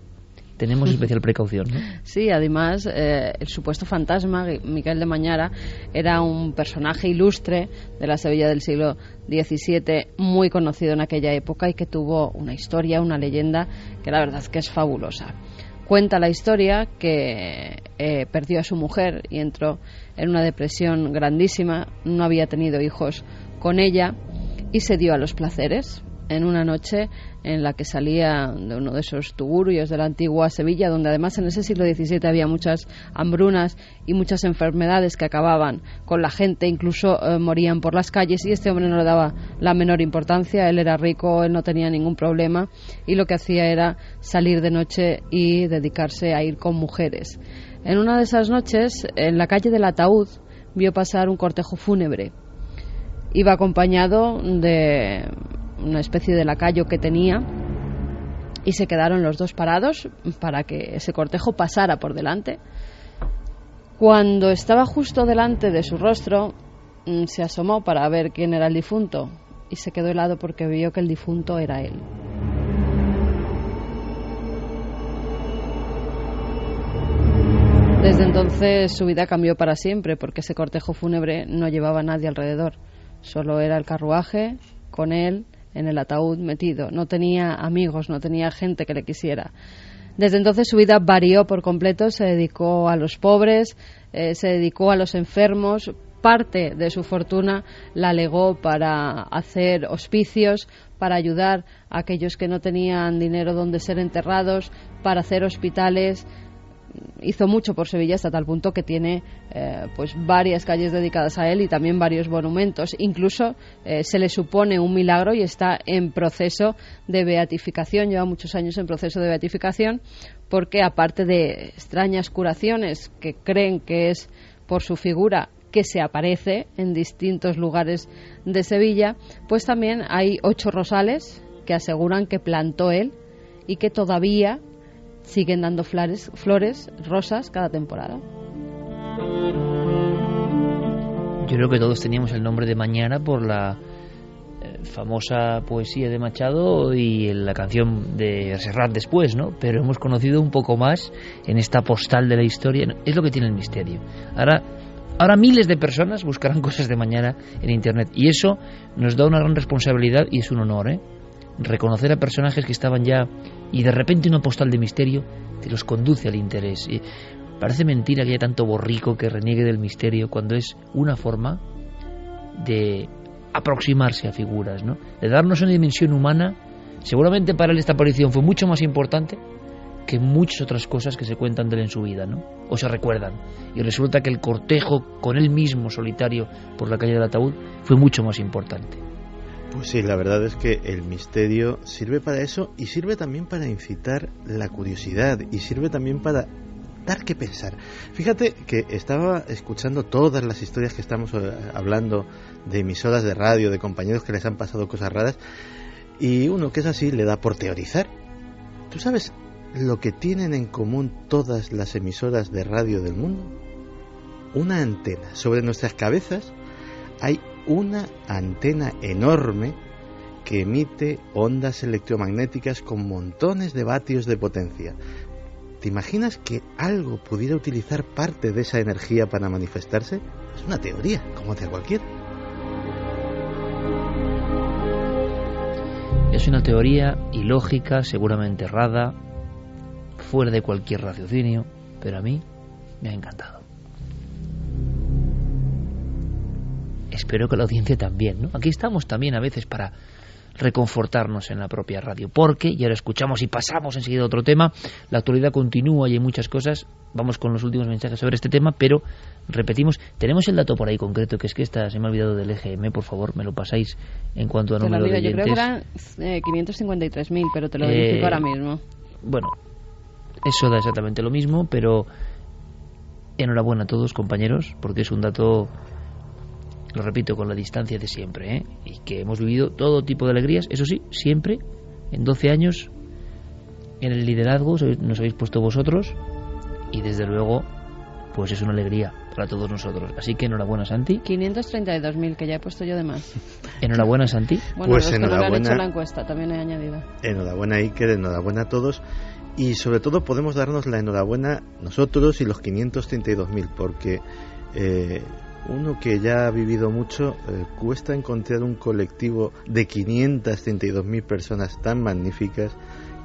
tenemos especial precaución, ¿no? Sí, además, el supuesto fantasma, Miguel de Mañara, era un personaje ilustre de la Sevilla del siglo XVII, muy conocido en aquella época, y que tuvo una historia, una leyenda, que la verdad es que es fabulosa. Cuenta la historia que perdió a su mujer y entró en una depresión grandísima, no había tenido hijos con ella y se dio a los placeres en una noche en la que salía de uno de esos tugurios de la antigua Sevilla, donde además en ese siglo XVII había muchas hambrunas y muchas enfermedades que acababan con la gente, incluso morían por las calles, y este hombre no le daba la menor importancia. Él era rico, él no tenía ningún problema y lo que hacía era salir de noche y dedicarse a ir con mujeres. En una de esas noches, en la calle del Ataúd, vio pasar un cortejo fúnebre. Iba acompañado de una especie de lacayo que tenía y se quedaron los dos parados para que ese cortejo pasara por delante. Cuando estaba justo delante de su rostro, se asomó para ver quién era el difunto y se quedó helado porque vio que el difunto era él. Desde entonces su vida cambió para siempre, porque ese cortejo fúnebre no llevaba a nadie alrededor, solo era el carruaje con él en el ataúd metido. No tenía amigos, no tenía gente que le quisiera. Desde entonces su vida varió por completo, se dedicó a los pobres, se dedicó a los enfermos. Parte de su fortuna la legó para hacer hospicios, para ayudar a aquellos que no tenían dinero donde ser enterrados, para hacer hospitales. Hizo mucho por Sevilla hasta tal punto que tiene pues varias calles dedicadas a él y también varios monumentos. Incluso se le supone un milagro y está en proceso de beatificación, lleva muchos años en proceso de beatificación, porque aparte de extrañas curaciones que creen que es por su figura que se aparece en distintos lugares de Sevilla, pues también hay 8 rosales que aseguran que plantó él y que todavía siguen dando flores, rosas cada temporada. Yo creo que todos teníamos el nombre de Mañana por la famosa poesía de Machado y la canción de Serrat después, ¿no? Pero hemos conocido un poco más en esta postal de la historia. Es lo que tiene el misterio. Ahora miles de personas buscarán cosas de Mañana en Internet y eso nos da una gran responsabilidad y es un honor, ¿eh? Reconocer a personajes que estaban ya y de repente una postal de misterio te los conduce al interés. Y parece mentira que haya tanto borrico que reniegue del misterio cuando es una forma de aproximarse a figuras, ¿no? De darnos una dimensión humana. Seguramente para él esta aparición fue mucho más importante que muchas otras cosas que se cuentan de él en su vida, ¿no? O se recuerdan. Y resulta que el cortejo con él mismo solitario por la calle del Ataúd fue mucho más importante. Pues sí, la verdad es que el misterio sirve para eso y sirve también para incitar la curiosidad y sirve también para dar que pensar. Fíjate que estaba escuchando todas las historias que estamos hablando de emisoras de radio, de compañeros que les han pasado cosas raras, y uno que es así le da por teorizar. ¿Tú sabes lo que tienen en común todas las emisoras de radio del mundo? Una antena. Sobre nuestras cabezas hay una antena enorme que emite ondas electromagnéticas con montones de vatios de potencia. ¿Te imaginas que algo pudiera utilizar parte de esa energía para manifestarse? Es una teoría, como otra cualquiera. Es una teoría ilógica, seguramente errada, fuera de cualquier raciocinio, pero a mí me ha encantado. Espero que la audiencia también, ¿no? Aquí estamos también a veces para reconfortarnos en la propia radio, porque, y ahora escuchamos y pasamos enseguida a otro tema, la actualidad continúa y hay muchas cosas. Vamos con los últimos mensajes sobre este tema, pero repetimos, tenemos el dato por ahí concreto, que es que se me ha olvidado del EGM, por favor, me lo pasáis en cuanto a número de oyentes. Yo creo que eran 553.000, pero te lo verifico ahora mismo. Bueno, eso da exactamente lo mismo, pero enhorabuena a todos, compañeros, porque es un dato, lo repito, con la distancia de siempre, ¿eh? Y que hemos vivido todo tipo de alegrías, eso sí, siempre, en 12 años, en el liderazgo nos habéis puesto vosotros, y desde luego, pues es una alegría para todos nosotros. Así que enhorabuena, Santi. 532.000, que ya he puesto yo de más. Enhorabuena, Santi. Bueno, pues los que no le han hecho la encuesta, también he añadido. Enhorabuena, Iker, enhorabuena a todos. Y sobre todo podemos darnos la enhorabuena nosotros y los 532.000, porque uno que ya ha vivido mucho, cuesta encontrar un colectivo de 532.000 personas tan magníficas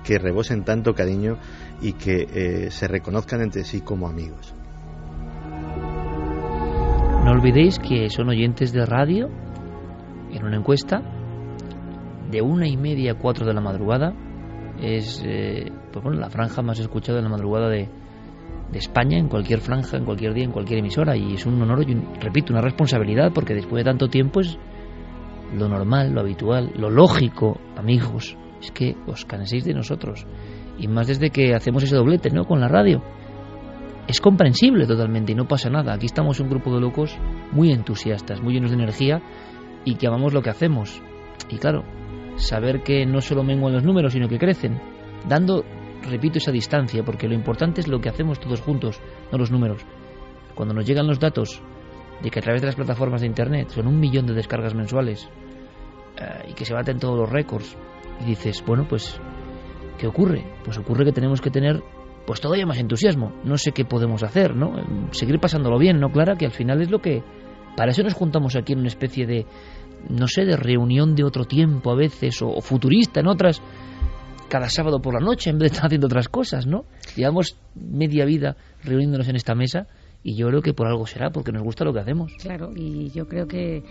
que rebosen tanto cariño y que se reconozcan entre sí como amigos. No olvidéis que son oyentes de radio. En una encuesta de 1:30 a 4 de la madrugada es pues bueno, la franja más escuchada en la madrugada de España, en cualquier franja, en cualquier día, en cualquier emisora, y es un honor y repito, una responsabilidad, porque después de tanto tiempo es lo normal, lo habitual, lo lógico, amigos, es que os canséis de nosotros, y más desde que hacemos ese doblete, ¿no?, con la radio. Es comprensible totalmente y no pasa nada. Aquí estamos un grupo de locos muy entusiastas, muy llenos de energía y que amamos lo que hacemos. Y claro, saber que no solo menguan los números, sino que crecen, dando, repito, esa distancia, porque lo importante es lo que hacemos todos juntos, no los números. Cuando nos llegan los datos de que a través de las plataformas de internet son 1 millón de descargas mensuales y que se baten todos los récords, y dices, bueno, pues ¿qué ocurre? Pues ocurre que tenemos que tener pues todavía más entusiasmo. No sé qué podemos hacer, ¿no? Seguir pasándolo bien, ¿no, Clara? Que al final es lo que... Para eso nos juntamos aquí en una especie de, no sé, de reunión de otro tiempo a veces, o futurista en otras, cada sábado por la noche, en vez de estar haciendo otras cosas, ¿no? Llevamos media vida reuniéndonos en esta mesa y yo creo que por algo será, porque nos gusta lo que hacemos. Claro, y yo creo que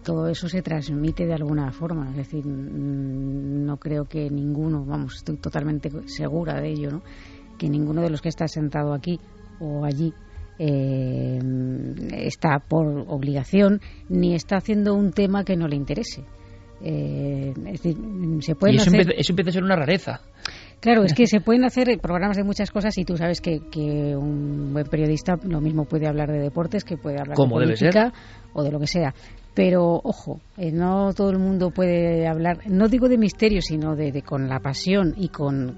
todo eso se transmite de alguna forma, es decir, no creo que ninguno, vamos, estoy totalmente segura de ello, ¿no?, que ninguno de los que está sentado aquí o allí está por obligación ni está haciendo un tema que no le interese. Es decir, se pueden eso hacer... eso empieza a ser una rareza. Claro, es que se pueden hacer programas de muchas cosas y tú sabes que un buen periodista lo mismo puede hablar de deportes que puede hablar de política o de lo que sea. Pero, ojo, no todo el mundo puede hablar, no digo de misterio, sino de con la pasión y con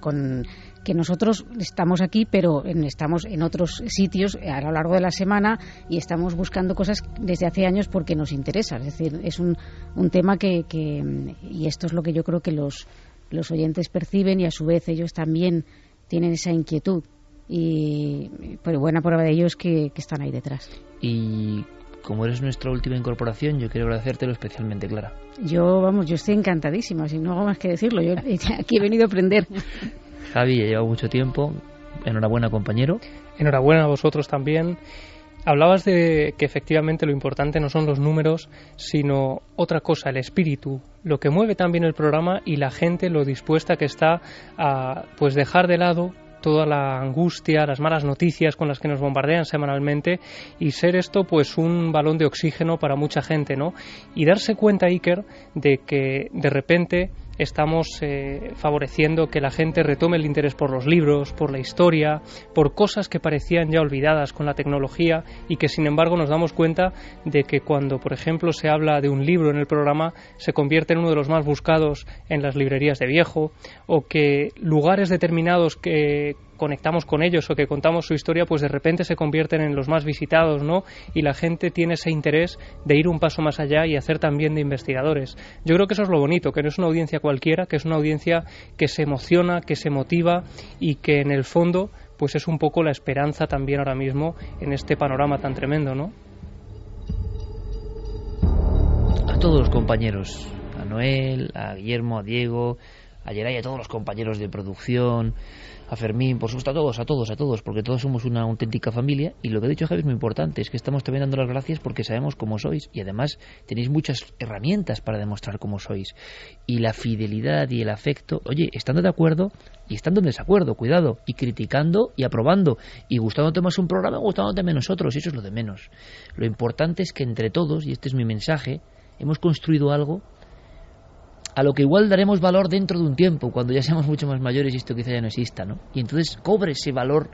que nosotros estamos aquí, pero estamos en otros sitios a lo largo de la semana y estamos buscando cosas desde hace años porque nos interesa. Es decir, es un tema que y esto es lo que yo creo que los oyentes perciben y a su vez ellos también tienen esa inquietud y pues buena prueba de ello es que están ahí detrás. Y como eres nuestra última incorporación, yo quiero agradecértelo especialmente, Clara. Yo estoy encantadísima, si no hago más que decirlo, yo aquí he venido a aprender. Javi, ya lleva mucho tiempo, enhorabuena, compañero. Enhorabuena a vosotros también. Hablabas de que efectivamente lo importante no son los números, sino otra cosa, el espíritu, lo que mueve también el programa y la gente, lo dispuesta que está a pues dejar de lado toda la angustia, las malas noticias con las que nos bombardean semanalmente y ser esto pues un balón de oxígeno para mucha gente, ¿no? Y darse cuenta, Iker, de que de repente estamos favoreciendo que la gente retome el interés por los libros, por la historia, por cosas que parecían ya olvidadas con la tecnología y que sin embargo nos damos cuenta de que cuando por ejemplo se habla de un libro en el programa se convierte en uno de los más buscados en las librerías de viejo, o que lugares determinados que conectamos con ellos o que contamos su historia pues de repente se convierten en los más visitados, ¿no? Y la gente tiene ese interés de ir un paso más allá y hacer también de investigadores. Yo creo que eso es lo bonito, que no es una audiencia cualquiera, que es una audiencia que se emociona, que se motiva y que en el fondo pues es un poco la esperanza también ahora mismo en este panorama tan tremendo, ¿no? A todos los compañeros, a Noel, a Guillermo, a Diego, a Yeray, a todos los compañeros de producción, a Fermín, por supuesto a todos, porque todos somos una auténtica familia. Y lo que ha dicho Javi es muy importante, es que estamos también dando las gracias porque sabemos cómo sois y además tenéis muchas herramientas para demostrar cómo sois. Y la fidelidad y el afecto, oye, estando de acuerdo y estando en desacuerdo, cuidado, y criticando y aprobando, y gustándote más un programa, gustándote menos otros, y eso es lo de menos. Lo importante es que entre todos, y este es mi mensaje, hemos construido algo a lo que igual daremos valor dentro de un tiempo, cuando ya seamos mucho más mayores y esto quizá ya no exista, ¿no? Y entonces cobre ese valor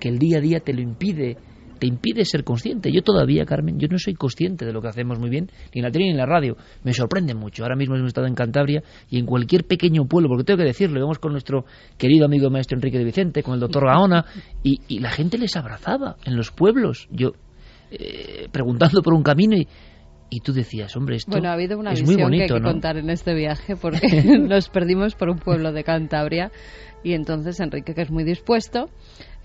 que el día a día te impide ser consciente. Yo todavía, Carmen, yo no soy consciente de lo que hacemos muy bien, ni en la tele ni en la radio. Me sorprende mucho. Ahora mismo hemos estado en Cantabria y en cualquier pequeño pueblo, porque tengo que decirlo, vamos con nuestro querido amigo maestro Enrique de Vicente, con el doctor Gaona, y la gente les abrazaba en los pueblos. Yo preguntando por un camino y tú decías, hombre, esto Bueno, ha habido una es muy visión bonito, que hay que ¿no? contar en este viaje, porque nos perdimos por un pueblo de Cantabria y entonces Enrique, que es muy dispuesto,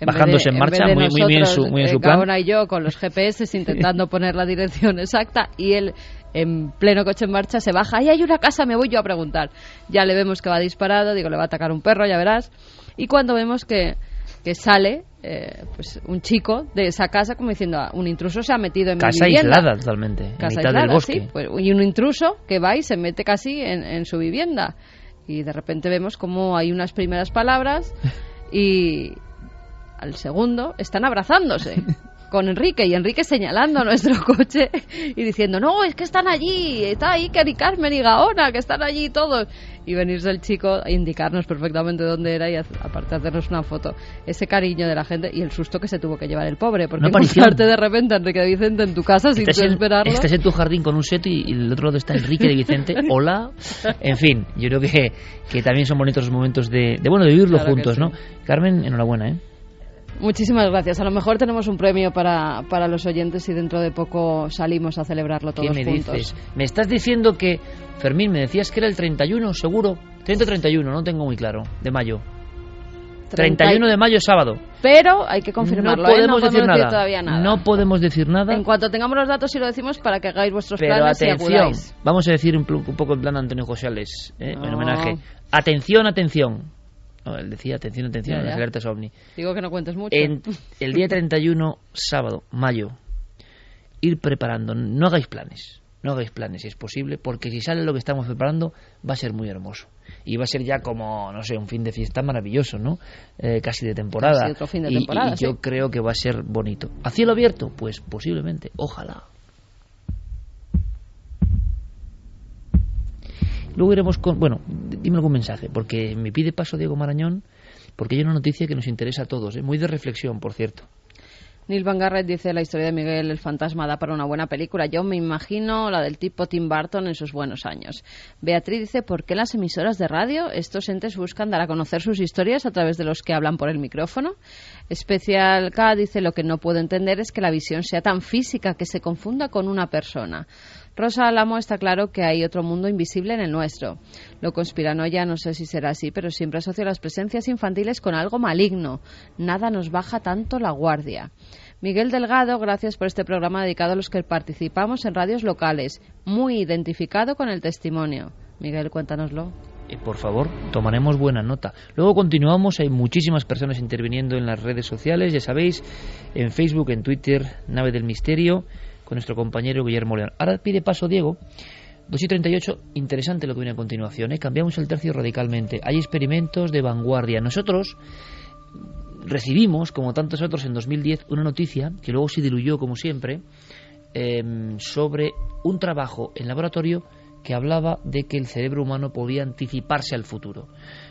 bajándose en marcha, muy bien en su plan. Gaona y yo con los GPS intentando poner la dirección exacta, y él en pleno coche en marcha se baja, ahí hay una casa, me voy yo a preguntar. Ya le vemos que va disparado, digo, le va a atacar un perro, ya verás. Y cuando vemos que sale pues un chico de esa casa como diciendo, un intruso se ha metido en mi vivienda. Casa aislada totalmente, Casa en mitad del bosque. Sí, pues, y un intruso que va y se mete casi en su vivienda. Y de repente vemos como hay unas primeras palabras y al segundo están abrazándose con Enrique, y Enrique señalando a nuestro coche y diciendo, no, es que están allí, está ahí Iker y Carmen y Gaona, que están allí todos. Y venirse el chico a indicarnos perfectamente dónde era y aparte hacernos una foto. Ese cariño de la gente y el susto que se tuvo que llevar el pobre, porque encontrarte de repente a Enrique de Vicente en tu casa sin tú esperarlo. Estás en tu jardín con un seto y el otro lado está Enrique de Vicente, hola. En fin, yo creo que también son bonitos los momentos de vivirlo claro juntos, sí. ¿No? Carmen, enhorabuena, ¿eh? Muchísimas gracias. A lo mejor tenemos un premio para los oyentes y dentro de poco salimos a celebrarlo todos juntos. ¿Qué me dices? Me estás diciendo que, Fermín, me decías que era el 31, seguro. 30-31, no tengo muy claro, de mayo. 31 de mayo, sábado. Pero hay que confirmarlo. No podemos decir todavía nada. No podemos decir nada. En cuanto tengamos los datos, sí lo decimos para que hagáis vuestros pero planes atención, y acudáis. Vamos a decir un poco en plan Antonio José Ales, en homenaje. Atención, atención. No, él decía, atención, ya. En las alertas OVNI. Digo que no cuentes mucho. El día 31, sábado, mayo, ir preparando. No hagáis planes si es posible, porque si sale lo que estamos preparando va a ser muy hermoso. Y va a ser ya como, no sé, un fin de fiesta maravilloso, ¿no? Casi de temporada. Casi otro fin de temporada, y yo creo que va a ser bonito. ¿A cielo abierto? Pues posiblemente, ojalá. Luego iremos con... Bueno, dime algún mensaje, porque me pide paso Diego Marañón, porque hay una noticia que nos interesa a todos, muy de reflexión, por cierto. Neil Van Garrett dice, la historia de Miguel el fantasma da para una buena película. Yo me imagino la del tipo Tim Burton en sus buenos años. Beatriz dice, ¿por qué las emisoras de radio, estos entes buscan dar a conocer sus historias a través de los que hablan por el micrófono? Especial K dice, lo que no puedo entender es que la visión sea tan física, que se confunda con una persona. Rosa Alamo, está claro que hay otro mundo invisible en el nuestro. Lo conspiranoia, no sé si será así, pero siempre asocio las presencias infantiles con algo maligno. Nada nos baja tanto la guardia. Miguel Delgado, gracias por este programa dedicado a los que participamos en radios locales. Muy identificado con el testimonio. Miguel, cuéntanoslo. Por favor, tomaremos buena nota. Luego continuamos, hay muchísimas personas interviniendo en las redes sociales, ya sabéis, en Facebook, en Twitter, Nave del Misterio, con nuestro compañero Guillermo León. Ahora pide paso Diego. 2:38, interesante lo que viene a continuación, ¿eh? Cambiamos el tercio radicalmente. Hay experimentos de vanguardia. Nosotros recibimos, como tantos otros en 2010, una noticia que luego se diluyó, como siempre, sobre un trabajo en laboratorio que hablaba de que el cerebro humano podía anticiparse al futuro.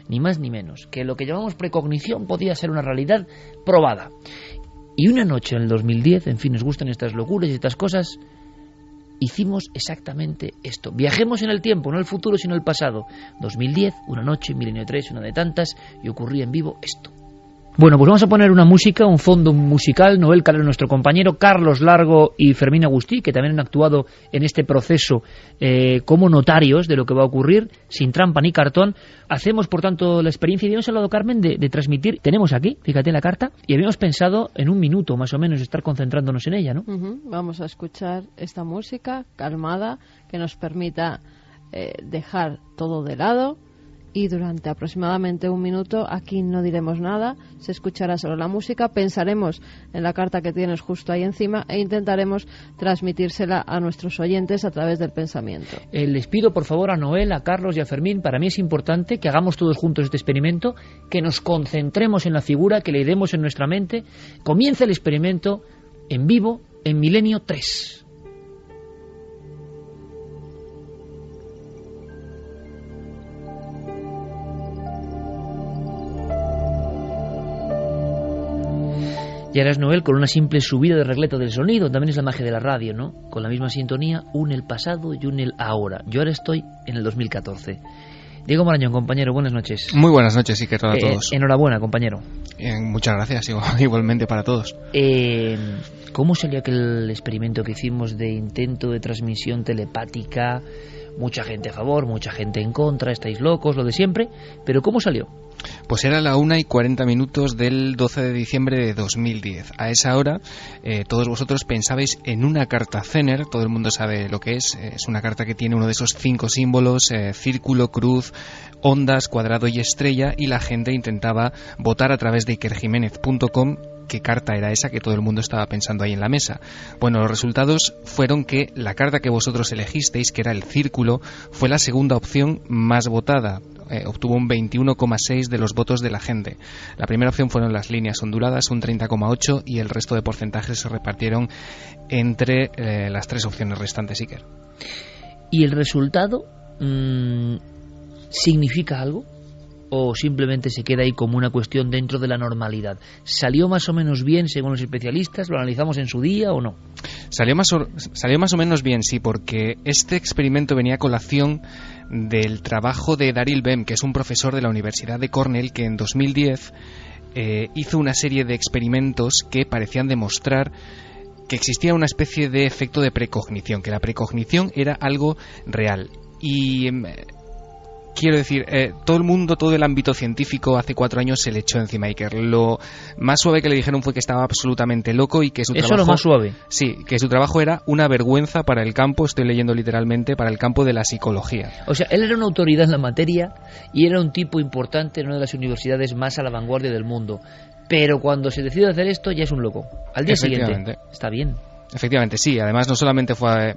Ni más ni menos. Que lo que llamamos precognición podía ser una realidad probada. Y una noche en el 2010, en fin, nos gustan estas locuras y estas cosas, hicimos exactamente esto. Viajemos en el tiempo, no el futuro, sino el pasado. 2010, una noche, Milenio 3, una de tantas, y ocurría en vivo esto. Bueno, pues vamos a poner una música, un fondo musical. Noel Calero, nuestro compañero, Carlos Largo y Fermín Agustí, que también han actuado en este proceso como notarios de lo que va a ocurrir, sin trampa ni cartón. Hacemos, por tanto, la experiencia, y habíamos hablado, Carmen, de transmitir. Tenemos aquí, fíjate la carta, y habíamos pensado en un minuto, más o menos, estar concentrándonos en ella, ¿no? Vamos a escuchar esta música calmada que nos permita dejar todo de lado. Y durante aproximadamente un minuto aquí no diremos nada, se escuchará solo la música, pensaremos en la carta que tienes justo ahí encima e intentaremos transmitírsela a nuestros oyentes a través del pensamiento. Les pido por favor a Noel, a Carlos y a Fermín, para mí es importante que hagamos todos juntos este experimento, que nos concentremos en la figura, que le demos en nuestra mente. Comienza el experimento en vivo en Milenio 3. Y ahora es Noel con una simple subida de regleta del sonido. También es la magia de la radio, ¿no? Con la misma sintonía, une el pasado y une el ahora. Yo ahora estoy en el 2014. Diego Marañón, compañero, buenas noches. Muy buenas noches, Iker, a todos. Enhorabuena, compañero. Muchas gracias, igualmente para todos. ¿Cómo salió aquel experimento que hicimos de intento de transmisión telepática? Mucha gente a favor, mucha gente en contra, estáis locos, lo de siempre, pero ¿cómo salió? Pues era la 1:40 del 12 de diciembre de 2010. A esa hora, todos vosotros pensabais en una carta Zener. Todo el mundo sabe lo que es. Es una carta que tiene uno de esos 5 símbolos, círculo, cruz, ondas, cuadrado y estrella, y la gente intentaba votar a través de ikerjimenez.com qué carta era esa que todo el mundo estaba pensando ahí en la mesa. Bueno, los resultados fueron que la carta que vosotros elegisteis, que era el círculo, fue la segunda opción más votada. Obtuvo un 21,6 de los votos de la gente. La primera opción fueron las líneas onduladas, un 30,8, y el resto de porcentajes se repartieron entre las 3 opciones restantes, Iker. ¿Y el resultado significa algo? ¿O simplemente se queda ahí como una cuestión dentro de la normalidad? ¿Salió más o menos bien según los especialistas? ¿Lo analizamos en su día o no? Salió más o menos bien, sí, porque este experimento venía a colación del trabajo de Daryl Bem, que es un profesor de la Universidad de Cornell, que en 2010 hizo una serie de experimentos que parecían demostrar que existía una especie de efecto de precognición, que la precognición era algo real. Y quiero decir, todo el mundo, todo el ámbito científico hace 4 años se le echó encima a Iker. Lo más suave que le dijeron fue que estaba absolutamente loco y que su trabajo... ¿Eso lo más suave? Sí, que su trabajo era una vergüenza para el campo, estoy leyendo literalmente, para el campo de la psicología. O sea, él era una autoridad en la materia y era un tipo importante en una de las universidades más a la vanguardia del mundo. Pero cuando se decide hacer esto ya es un loco. Al día siguiente. Está bien. Efectivamente, sí. Además, no solamente fue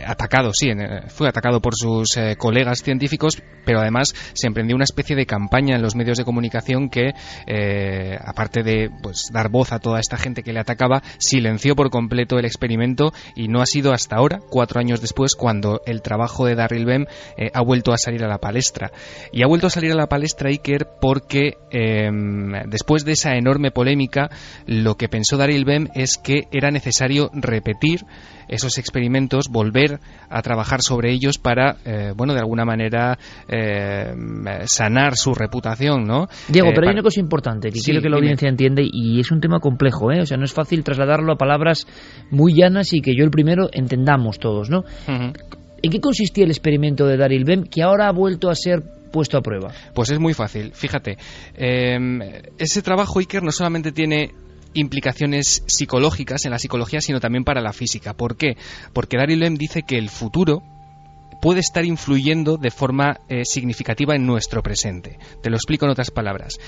atacado, sí, fue atacado por sus colegas científicos, pero además se emprendió una especie de campaña en los medios de comunicación que, aparte de dar voz a toda esta gente que le atacaba, silenció por completo el experimento, y no ha sido hasta ahora, 4 años después, cuando el trabajo de Daryl Bem ha vuelto a salir a la palestra. Y ha vuelto a salir a la palestra, Iker, porque después de esa enorme polémica, lo que pensó Daryl Bem es que era necesario repetir esos experimentos, volver a trabajar sobre ellos para, de alguna manera sanar su reputación, ¿no? Diego, pero hay una cosa importante que quiero que la audiencia entienda, y es un tema complejo, o sea, no es fácil trasladarlo a palabras muy llanas y que yo el primero entendamos todos, ¿no? Uh-huh. ¿En qué consistía el experimento de Daryl Bem que ahora ha vuelto a ser puesto a prueba? Pues es muy fácil, fíjate. Ese trabajo, Iker, no solamente tiene implicaciones psicológicas en la psicología, sino también para la física. ¿Por qué? Porque Daryl Bem dice que el futuro puede estar influyendo de forma significativa en nuestro presente. Te lo explico en otras palabras.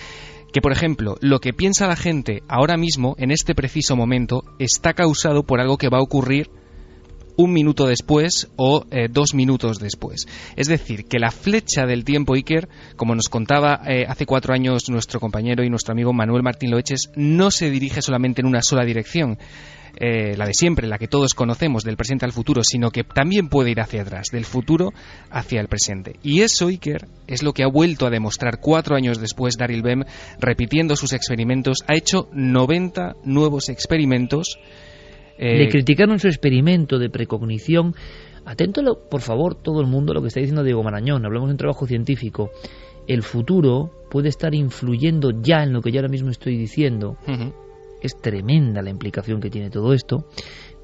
Que, por ejemplo, lo que piensa la gente ahora mismo, en este preciso momento, está causado por algo que va a ocurrir 1 minuto después o 2 minutos después. Es decir, que la flecha del tiempo, Iker, como nos contaba hace 4 años nuestro compañero y nuestro amigo Manuel Martín Loeches, no se dirige solamente en una sola dirección, la de siempre, la que todos conocemos, del presente al futuro, sino que también puede ir hacia atrás, del futuro hacia el presente. Y eso, Iker, es lo que ha vuelto a demostrar 4 años después Daryl Bem, repitiendo sus experimentos. Ha hecho 90 nuevos experimentos. Le criticaron su experimento de precognición. Aténtalo, por favor, todo el mundo, a lo que está diciendo Diego Marañón. Hablamos de un trabajo científico. El futuro puede estar influyendo ya en lo que yo ahora mismo estoy diciendo. Uh-huh. Es tremenda la implicación que tiene todo esto.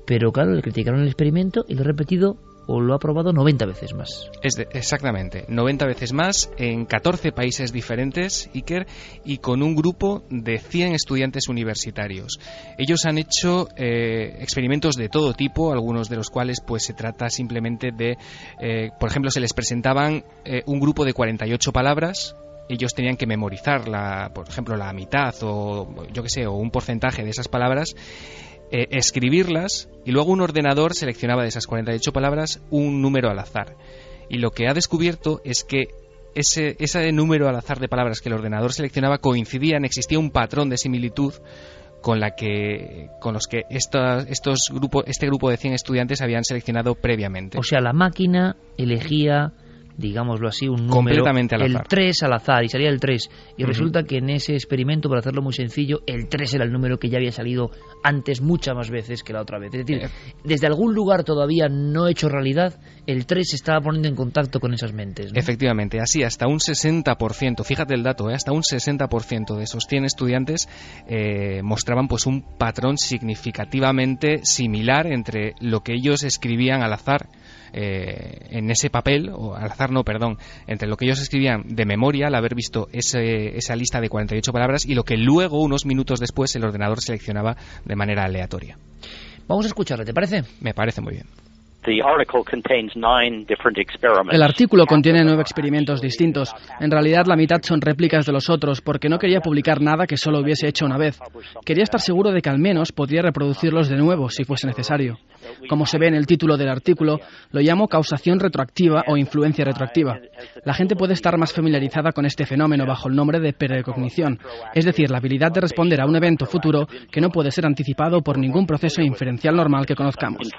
Pero claro, le criticaron el experimento y lo ha repetido o lo ha probado 90 veces más. Exactamente, 90 veces más en 14 países diferentes, Iker, y con un grupo de 100 estudiantes universitarios. Ellos han hecho experimentos de todo tipo, algunos de los cuales pues se trata simplemente de, por ejemplo, se les presentaban un grupo de 48 palabras. Ellos tenían que memorizar, por ejemplo, la mitad o yo qué sé, o un porcentaje de esas palabras, escribirlas, y luego un ordenador seleccionaba de esas 48 palabras un número al azar. Y lo que ha descubierto es que ese número al azar de palabras que el ordenador seleccionaba coincidían, existía un patrón de similitud con los que este grupo de 100 estudiantes habían seleccionado previamente. O sea, la máquina elegía digámoslo así, un número, completamente al azar. el 3 al azar, y salía el 3. Y resulta que en ese experimento, para hacerlo muy sencillo, el 3 era el número que ya había salido antes muchas más veces que la otra vez. Es decir, desde algún lugar todavía no hecho realidad, el 3 se estaba poniendo en contacto con esas mentes, ¿no? Efectivamente, así hasta un 60%, fíjate el dato, hasta un 60% de esos 100 estudiantes mostraban pues un patrón significativamente similar entre lo que ellos escribían al azar en ese papel, o al azar no, perdón, entre lo que ellos escribían de memoria al haber visto esa lista de 48 palabras y lo que luego, unos minutos después, el ordenador seleccionaba de manera aleatoria. Vamos a escucharle, ¿te parece? Me parece muy bien. El artículo contiene 9 experimentos distintos. En realidad la mitad son réplicas de los otros, porque no quería publicar nada que solo hubiese hecho una vez. Quería estar seguro de que al menos podría reproducirlos de nuevo si fuese necesario. Como se ve en el título del artículo, lo llamo causación retroactiva o influencia retroactiva. La gente puede estar más familiarizada con este fenómeno bajo el nombre de precognición, es decir, la habilidad de responder a un evento futuro que no puede ser anticipado por ningún proceso inferencial normal que conozcamos.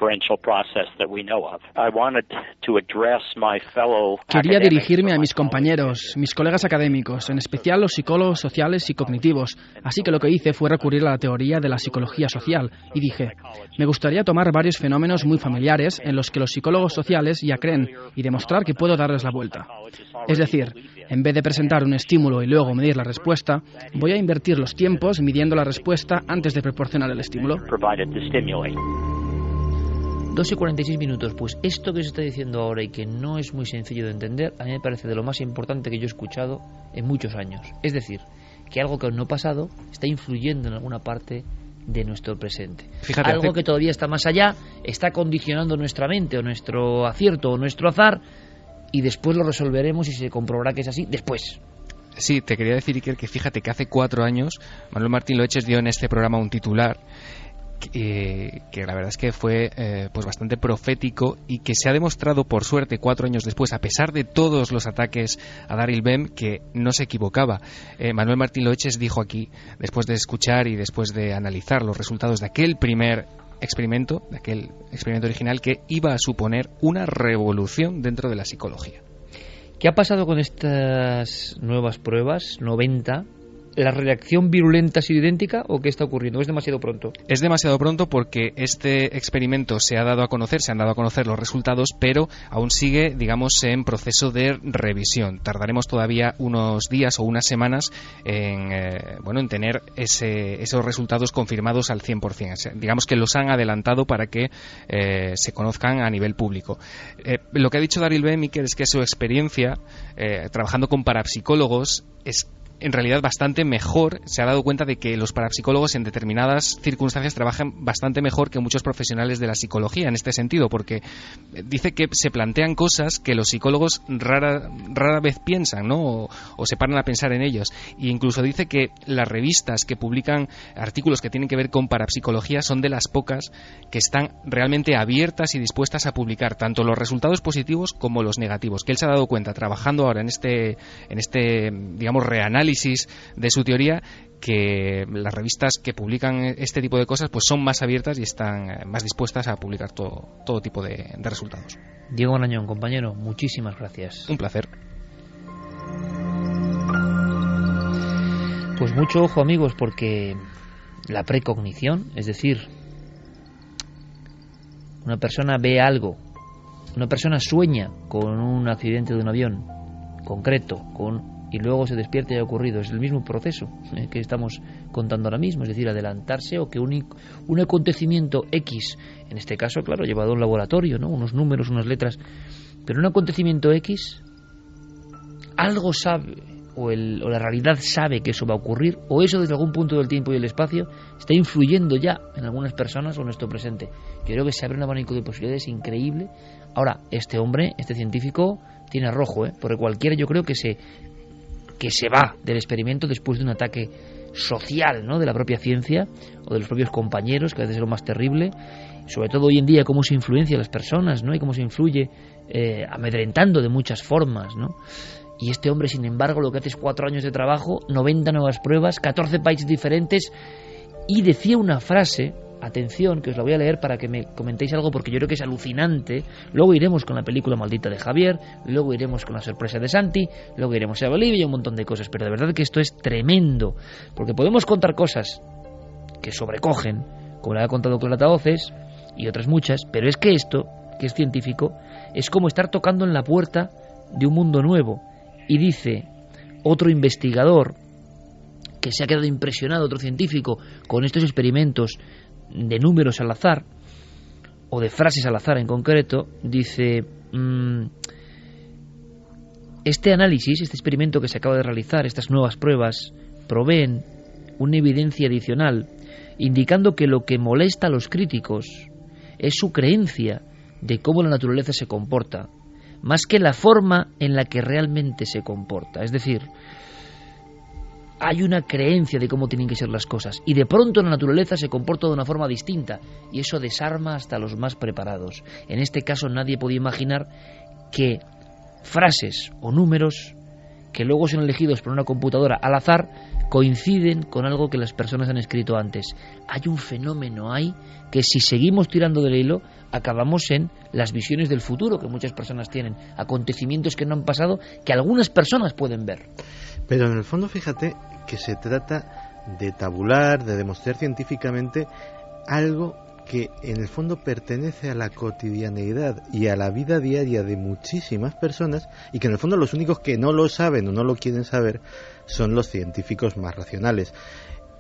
Quería dirigirme a mis compañeros, mis colegas académicos, en especial los psicólogos sociales y cognitivos, así que lo que hice fue recurrir a la teoría de la psicología social y dije, me gustaría tomar varios fenómenos muy familiares en los que los psicólogos sociales ya creen y demostrar que puedo darles la vuelta. Es decir, en vez de presentar un estímulo y luego medir la respuesta, voy a invertir los tiempos midiendo la respuesta antes de proporcionar el estímulo. 2 y 46 minutos. Pues esto que se está diciendo ahora y que no es muy sencillo de entender, a mí me parece de lo más importante que yo he escuchado en muchos años. Es decir, que algo que aún no ha pasado está influyendo en alguna parte de nuestro presente. Fíjate, algo que todavía está más allá, está condicionando nuestra mente o nuestro acierto o nuestro azar, y después lo resolveremos y se comprobará que es así después. Sí, te quería decir, Iker, que fíjate que hace 4 años Manuel Martín Loeches dio en este programa un titular que la verdad es que fue pues bastante profético y que se ha demostrado, por suerte, 4 años después, a pesar de todos los ataques a Daryl Bem, que no se equivocaba. Manuel Martín Loeches dijo aquí, después de escuchar y después de analizar los resultados de aquel primer experimento, de aquel experimento original, que iba a suponer una revolución dentro de la psicología. ¿Qué ha pasado con estas nuevas pruebas, 90? ¿La reacción virulenta ha sido idéntica o qué está ocurriendo? ¿O es demasiado pronto? Es demasiado pronto porque este experimento se han dado a conocer los resultados, pero aún sigue, digamos, en proceso de revisión. Tardaremos todavía unos días o unas semanas en tener esos resultados confirmados al 100%. Digamos que los han adelantado para que se conozcan a nivel público. Lo que ha dicho Daryl Bem, Iker, es que su experiencia trabajando con parapsicólogos es en realidad bastante mejor. Se ha dado cuenta de que los parapsicólogos en determinadas circunstancias trabajan bastante mejor que muchos profesionales de la psicología en este sentido, porque dice que se plantean cosas que los psicólogos rara vez piensan, ¿no? O se paran a pensar en ellos. E incluso dice que las revistas que publican artículos que tienen que ver con parapsicología son de las pocas que están realmente abiertas y dispuestas a publicar tanto los resultados positivos como los negativos, que él se ha dado cuenta trabajando ahora en este digamos reanálisis de su teoría, que las revistas que publican este tipo de cosas pues son más abiertas y están más dispuestas a publicar todo tipo de resultados. Diego Marañón, compañero, muchísimas gracias. Un placer. Pues mucho ojo, amigos, porque la precognición, es decir, una persona ve algo, una persona sueña con un accidente de un avión concreto, y luego se despierta y ha ocurrido. Es el mismo proceso que estamos contando ahora mismo, es decir, adelantarse o que un acontecimiento X, en este caso, claro, llevado a un laboratorio, ¿no? Unos números, unas letras, pero un acontecimiento X, algo sabe, o la realidad sabe que eso va a ocurrir, o eso desde algún punto del tiempo y el espacio está influyendo ya en algunas personas o en nuestro presente. Yo creo que se abre un abanico de posibilidades increíble. Ahora, este hombre, este científico, tiene rojo, porque cualquiera, yo creo que se va del experimento después de un ataque social, ¿no?, de la propia ciencia o de los propios compañeros, que a veces es lo más terrible, sobre todo hoy en día cómo se influencia a las personas, ¿no?, y cómo se influye amedrentando de muchas formas, ¿no? Y este hombre, sin embargo, lo que hace es 4 años de trabajo, 90 nuevas pruebas, 14 países diferentes, y decía una frase atención, que os la voy a leer para que me comentéis algo, porque yo creo que es alucinante. Luego iremos con la película maldita de Javier, luego iremos con la sorpresa de Santi, luego iremos a Bolivia y un montón de cosas, pero de verdad que esto es tremendo, porque podemos contar cosas que sobrecogen, como le ha contado Clara Tahoces y otras muchas, pero es que esto, que es científico, es como estar tocando en la puerta de un mundo nuevo. Y dice otro investigador que se ha quedado impresionado, otro científico, con estos experimentos de números al azar, o de frases al azar en concreto, dice: este análisis, este experimento que se acaba de realizar, estas nuevas pruebas, proveen una evidencia adicional, indicando que lo que molesta a los críticos es su creencia de cómo la naturaleza se comporta, más que la forma en la que realmente se comporta. Es decir, hay una creencia de cómo tienen que ser las cosas, y de pronto la naturaleza se comporta de una forma distinta, y eso desarma hasta a los más preparados. En este caso nadie podía imaginar que frases o números que luego son elegidos por una computadora al azar coinciden con algo que las personas han escrito antes. Hay un fenómeno ahí que, si seguimos tirando del hilo, acabamos en las visiones del futuro que muchas personas tienen, acontecimientos que no han pasado, que algunas personas pueden ver. Pero en el fondo, fíjate que se trata de tabular, de demostrar científicamente algo que en el fondo pertenece a la cotidianeidad y a la vida diaria de muchísimas personas, y que en el fondo los únicos que no lo saben o no lo quieren saber son los científicos más racionales.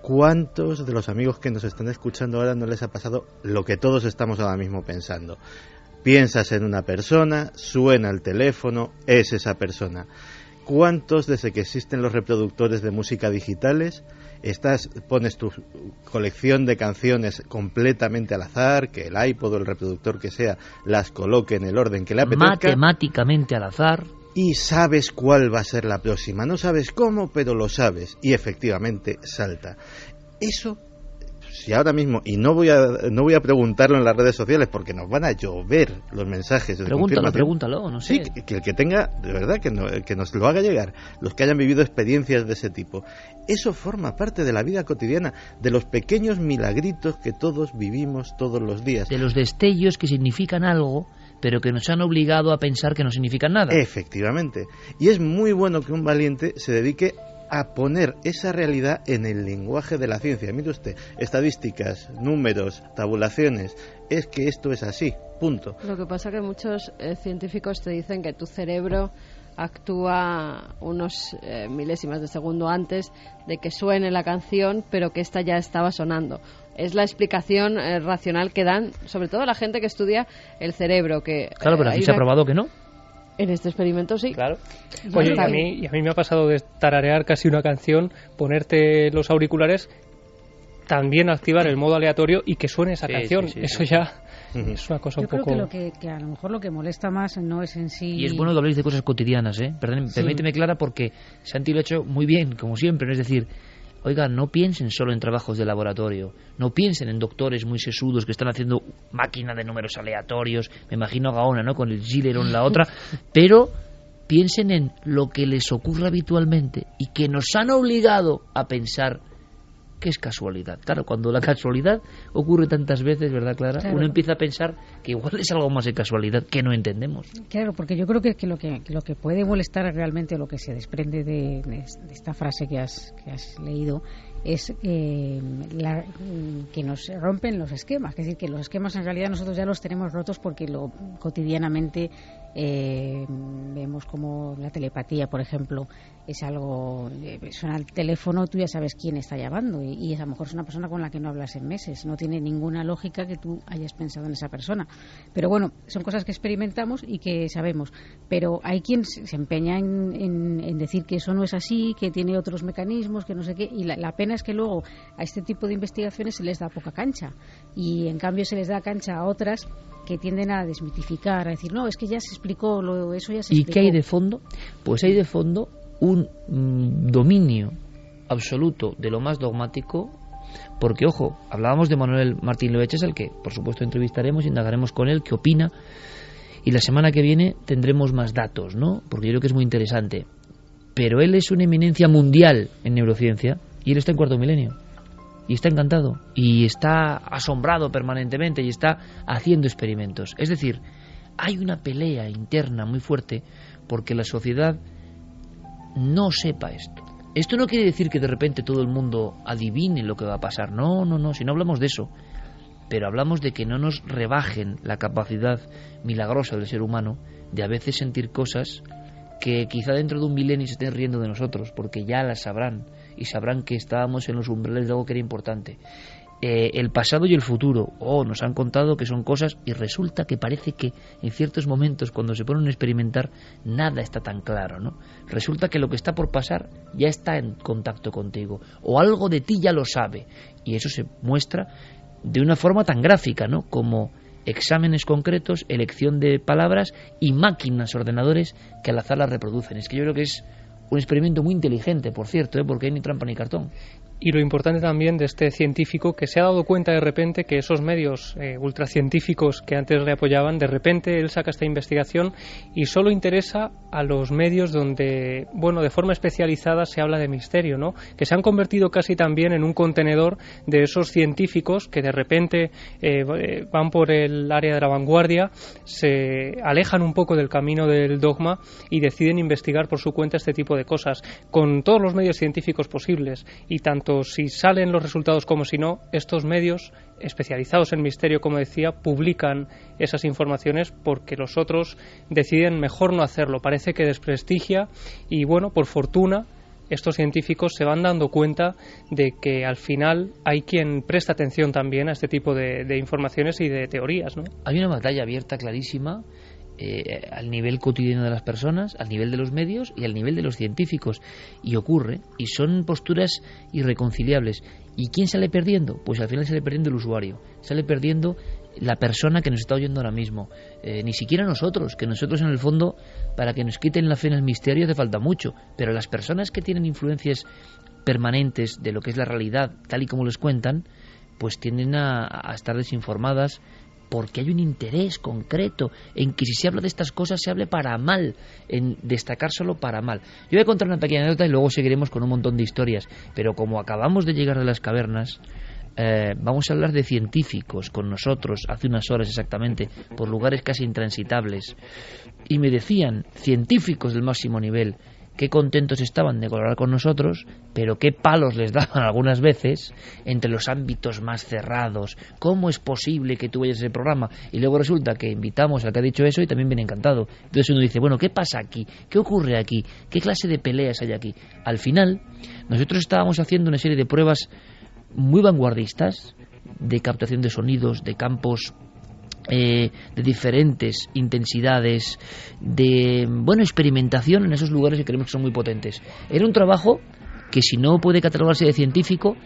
¿Cuántos de los amigos que nos están escuchando ahora no les ha pasado lo que todos estamos ahora mismo pensando? Piensas en una persona, suena el teléfono, es esa persona. ¿Cuántos, desde que existen los reproductores de música digitales, pones tu colección de canciones completamente al azar, que el iPod o el reproductor que sea las coloque en el orden que le apetezca, matemáticamente al azar, y sabes cuál va a ser la próxima? No sabes cómo, pero lo sabes, y efectivamente salta. Eso, si ahora mismo, y no voy a preguntarlo en las redes sociales porque nos van a llover los mensajes de pregúntalo, no sé. Sí, que el que tenga, de verdad, que nos lo haga llegar, los que hayan vivido experiencias de ese tipo. Eso forma parte de la vida cotidiana, de los pequeños milagritos que todos vivimos todos los días. De los destellos que significan algo, pero que nos han obligado a pensar que no significan nada. Efectivamente. Y es muy bueno que un valiente se dedique a poner esa realidad en el lenguaje de la ciencia. Mire usted, estadísticas, números, tabulaciones, es que esto es así, punto. Lo que pasa que muchos científicos te dicen que tu cerebro actúa unos milésimas de segundo antes de que suene la canción, pero que esta ya estaba sonando. Es la explicación racional que dan, sobre todo la gente que estudia el cerebro. Claro, pero aquí se ha probado que no. En este experimento sí. Claro. Oye, y a mí me ha pasado de tararear casi una canción, ponerte los auriculares, también activar el modo aleatorio y que suene esa canción. Sí, eso ya es una cosa un poco... Yo creo que a lo mejor lo que molesta más no es en sí... Y es bueno que habléis de cosas cotidianas, ¿eh? Permíteme, Clara, porque Santi lo ha hecho muy bien, como siempre, ¿no? Es decir, oiga, no piensen solo en trabajos de laboratorio, no piensen en doctores muy sesudos que están haciendo máquina de números aleatorios, me imagino a Gaona, ¿no?, con el Gileron la otra, pero piensen en lo que les ocurre habitualmente y que nos han obligado a pensar que es casualidad. Claro, cuando la casualidad ocurre tantas veces, ¿verdad, Clara? Claro. Uno empieza a pensar que igual es algo más de casualidad que no entendemos. Claro, porque yo creo que lo que puede molestar realmente, lo que se desprende de esta frase que has leído, es que nos rompen los esquemas. Es decir, que los esquemas en realidad nosotros ya los tenemos rotos porque cotidianamente vemos como la telepatía, por ejemplo, es algo, suena el teléfono, tú ya sabes quién está llamando y a lo mejor es una persona con la que no hablas en meses, no tiene ninguna lógica que tú hayas pensado en esa persona, pero bueno, son cosas que experimentamos y que sabemos, pero hay quien se empeña en decir que eso no es así, que tiene otros mecanismos, que no sé qué, y la pena es que luego a este tipo de investigaciones se les da poca cancha y en cambio se les da cancha a otras que tienden a desmitificar, a decir, no, es que ya se explicó, eso ya se explicó. ¿Y qué hay de fondo? Pues hay de fondo un dominio absoluto de lo más dogmático, porque, ojo, hablábamos de Manuel Martín Loeches, al que, por supuesto, entrevistaremos, indagaremos con él, qué opina, y la semana que viene tendremos más datos, ¿no?, porque yo creo que es muy interesante. Pero él es una eminencia mundial en neurociencia, y él está en cuarto milenio. y está encantado y está asombrado permanentemente y está haciendo experimentos. Es decir, hay una pelea interna muy fuerte porque la sociedad no sepa esto. Esto no quiere decir que de repente todo el mundo adivine lo que va a pasar. No, si no hablamos de eso. Pero hablamos de que no nos rebajen la capacidad milagrosa del ser humano de a veces sentir cosas que quizá dentro de un milenio se estén riendo de nosotros, porque ya las sabrán y sabrán que estábamos en los umbrales de algo que era importante. El pasado y el futuro, nos han contado que son cosas, y resulta que parece que en ciertos momentos cuando se ponen a experimentar nada está tan claro, ¿no? Resulta que lo que está por pasar ya está en contacto contigo, o algo de ti ya lo sabe, y eso se muestra de una forma tan gráfica, ¿no? Como exámenes concretos, elección de palabras y máquinas, ordenadores que al azar las reproducen. Es que yo creo que es un experimento muy inteligente, por cierto, porque hay ni trampa ni cartón. Y lo importante también de este científico, que se ha dado cuenta de repente que esos medios ultracientíficos que antes le apoyaban, de repente él saca esta investigación y solo interesa a los medios donde, de forma especializada se habla de misterio, ¿no? Que se han convertido casi también en un contenedor de esos científicos que de repente van por el área de la vanguardia, se alejan un poco del camino del dogma y deciden investigar por su cuenta este tipo de cosas, con todos los medios científicos posibles, y tanto si salen los resultados como si no, estos medios especializados en misterio, como decía, publican esas informaciones porque los otros deciden mejor no hacerlo. Parece que desprestigia y, por fortuna, estos científicos se van dando cuenta de que al final hay quien presta atención también a este tipo de informaciones y de teorías, ¿no? Hay una batalla abierta clarísima al nivel cotidiano de las personas, al nivel de los medios y al nivel de los científicos, y ocurre, y son posturas irreconciliables. ¿Y quién sale perdiendo? Pues al final sale perdiendo el usuario, sale perdiendo la persona que nos está oyendo ahora mismo, ni siquiera nosotros, que nosotros en el fondo, para que nos quiten la fe en el misterio hace falta mucho, pero las personas que tienen influencias permanentes de lo que es la realidad, tal y como les cuentan, pues tienden a estar desinformadas, porque hay un interés concreto en que si se habla de estas cosas se hable para mal, en destacar solo para mal. Yo voy a contar una pequeña anécdota y luego seguiremos con un montón de historias, pero como acabamos de llegar de las cavernas, vamos a hablar de científicos con nosotros hace unas horas exactamente, por lugares casi intransitables, y me decían, científicos del máximo nivel, qué contentos estaban de colaborar con nosotros, pero qué palos les daban algunas veces entre los ámbitos más cerrados. ¿Cómo es posible que tú vayas a ese programa? Y luego resulta que invitamos al que ha dicho eso y también viene encantado. Entonces uno dice, ¿qué pasa aquí? ¿Qué ocurre aquí? ¿Qué clase de peleas hay aquí? Al final, nosotros estábamos haciendo una serie de pruebas muy vanguardistas, de captación de sonidos, de campos de diferentes intensidades, de experimentación en esos lugares que creemos que son muy potentes. Era un trabajo que, si no puede catalogarse de científico,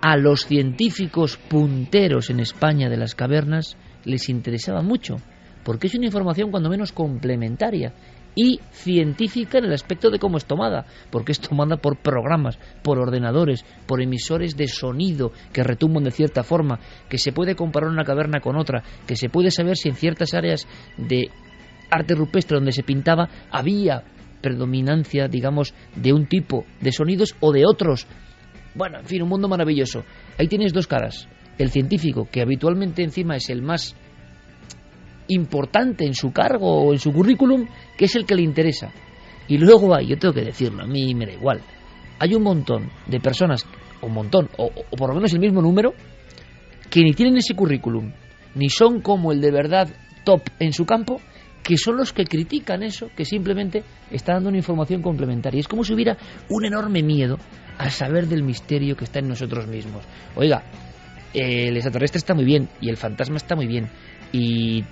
a los científicos punteros en España de las cavernas les interesaba mucho, porque es una información cuando menos complementaria y científica en el aspecto de cómo es tomada, porque es tomada por programas, por ordenadores, por emisores de sonido que retumban de cierta forma, que se puede comparar una caverna con otra, que se puede saber si en ciertas áreas de arte rupestre donde se pintaba había predominancia, digamos, de un tipo de sonidos o de otros. En fin, un mundo maravilloso. Ahí tienes dos caras. El científico, que habitualmente encima es el más importante en su cargo o en su currículum, que es el que le interesa. Y luego yo tengo que decirlo, a mí me da igual, hay un montón de personas, o por lo menos el mismo número, que ni tienen ese currículum, ni son como el de verdad top en su campo, que son los que critican eso, que simplemente está dando una información complementaria. Es como si hubiera un enorme miedo a saber del misterio que está en nosotros mismos. Oiga, el extraterrestre está muy bien, y el fantasma está muy bien, y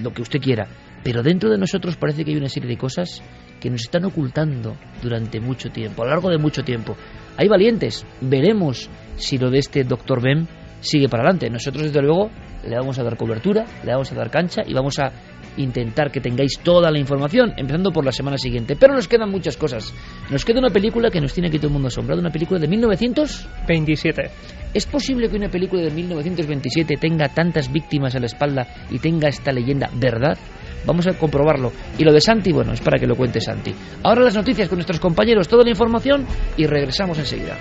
lo que usted quiera, pero dentro de nosotros parece que hay una serie de cosas que nos están ocultando durante mucho tiempo, a lo largo de mucho tiempo. Hay valientes, veremos si lo de este Dr. Ben sigue para adelante. Nosotros, desde luego, le vamos a dar cobertura, le vamos a dar cancha y vamos a intentar que tengáis toda la información, empezando por la semana siguiente. Pero nos quedan muchas cosas. Nos queda una película que nos tiene aquí todo el mundo asombrado, una película de 1927. ¿Es posible que una película de 1927 tenga tantas víctimas a la espalda y tenga esta leyenda verdad? Vamos a comprobarlo. Y lo de Santi, es para que lo cuente Santi. Ahora las noticias con nuestros compañeros, toda la información, y regresamos enseguida.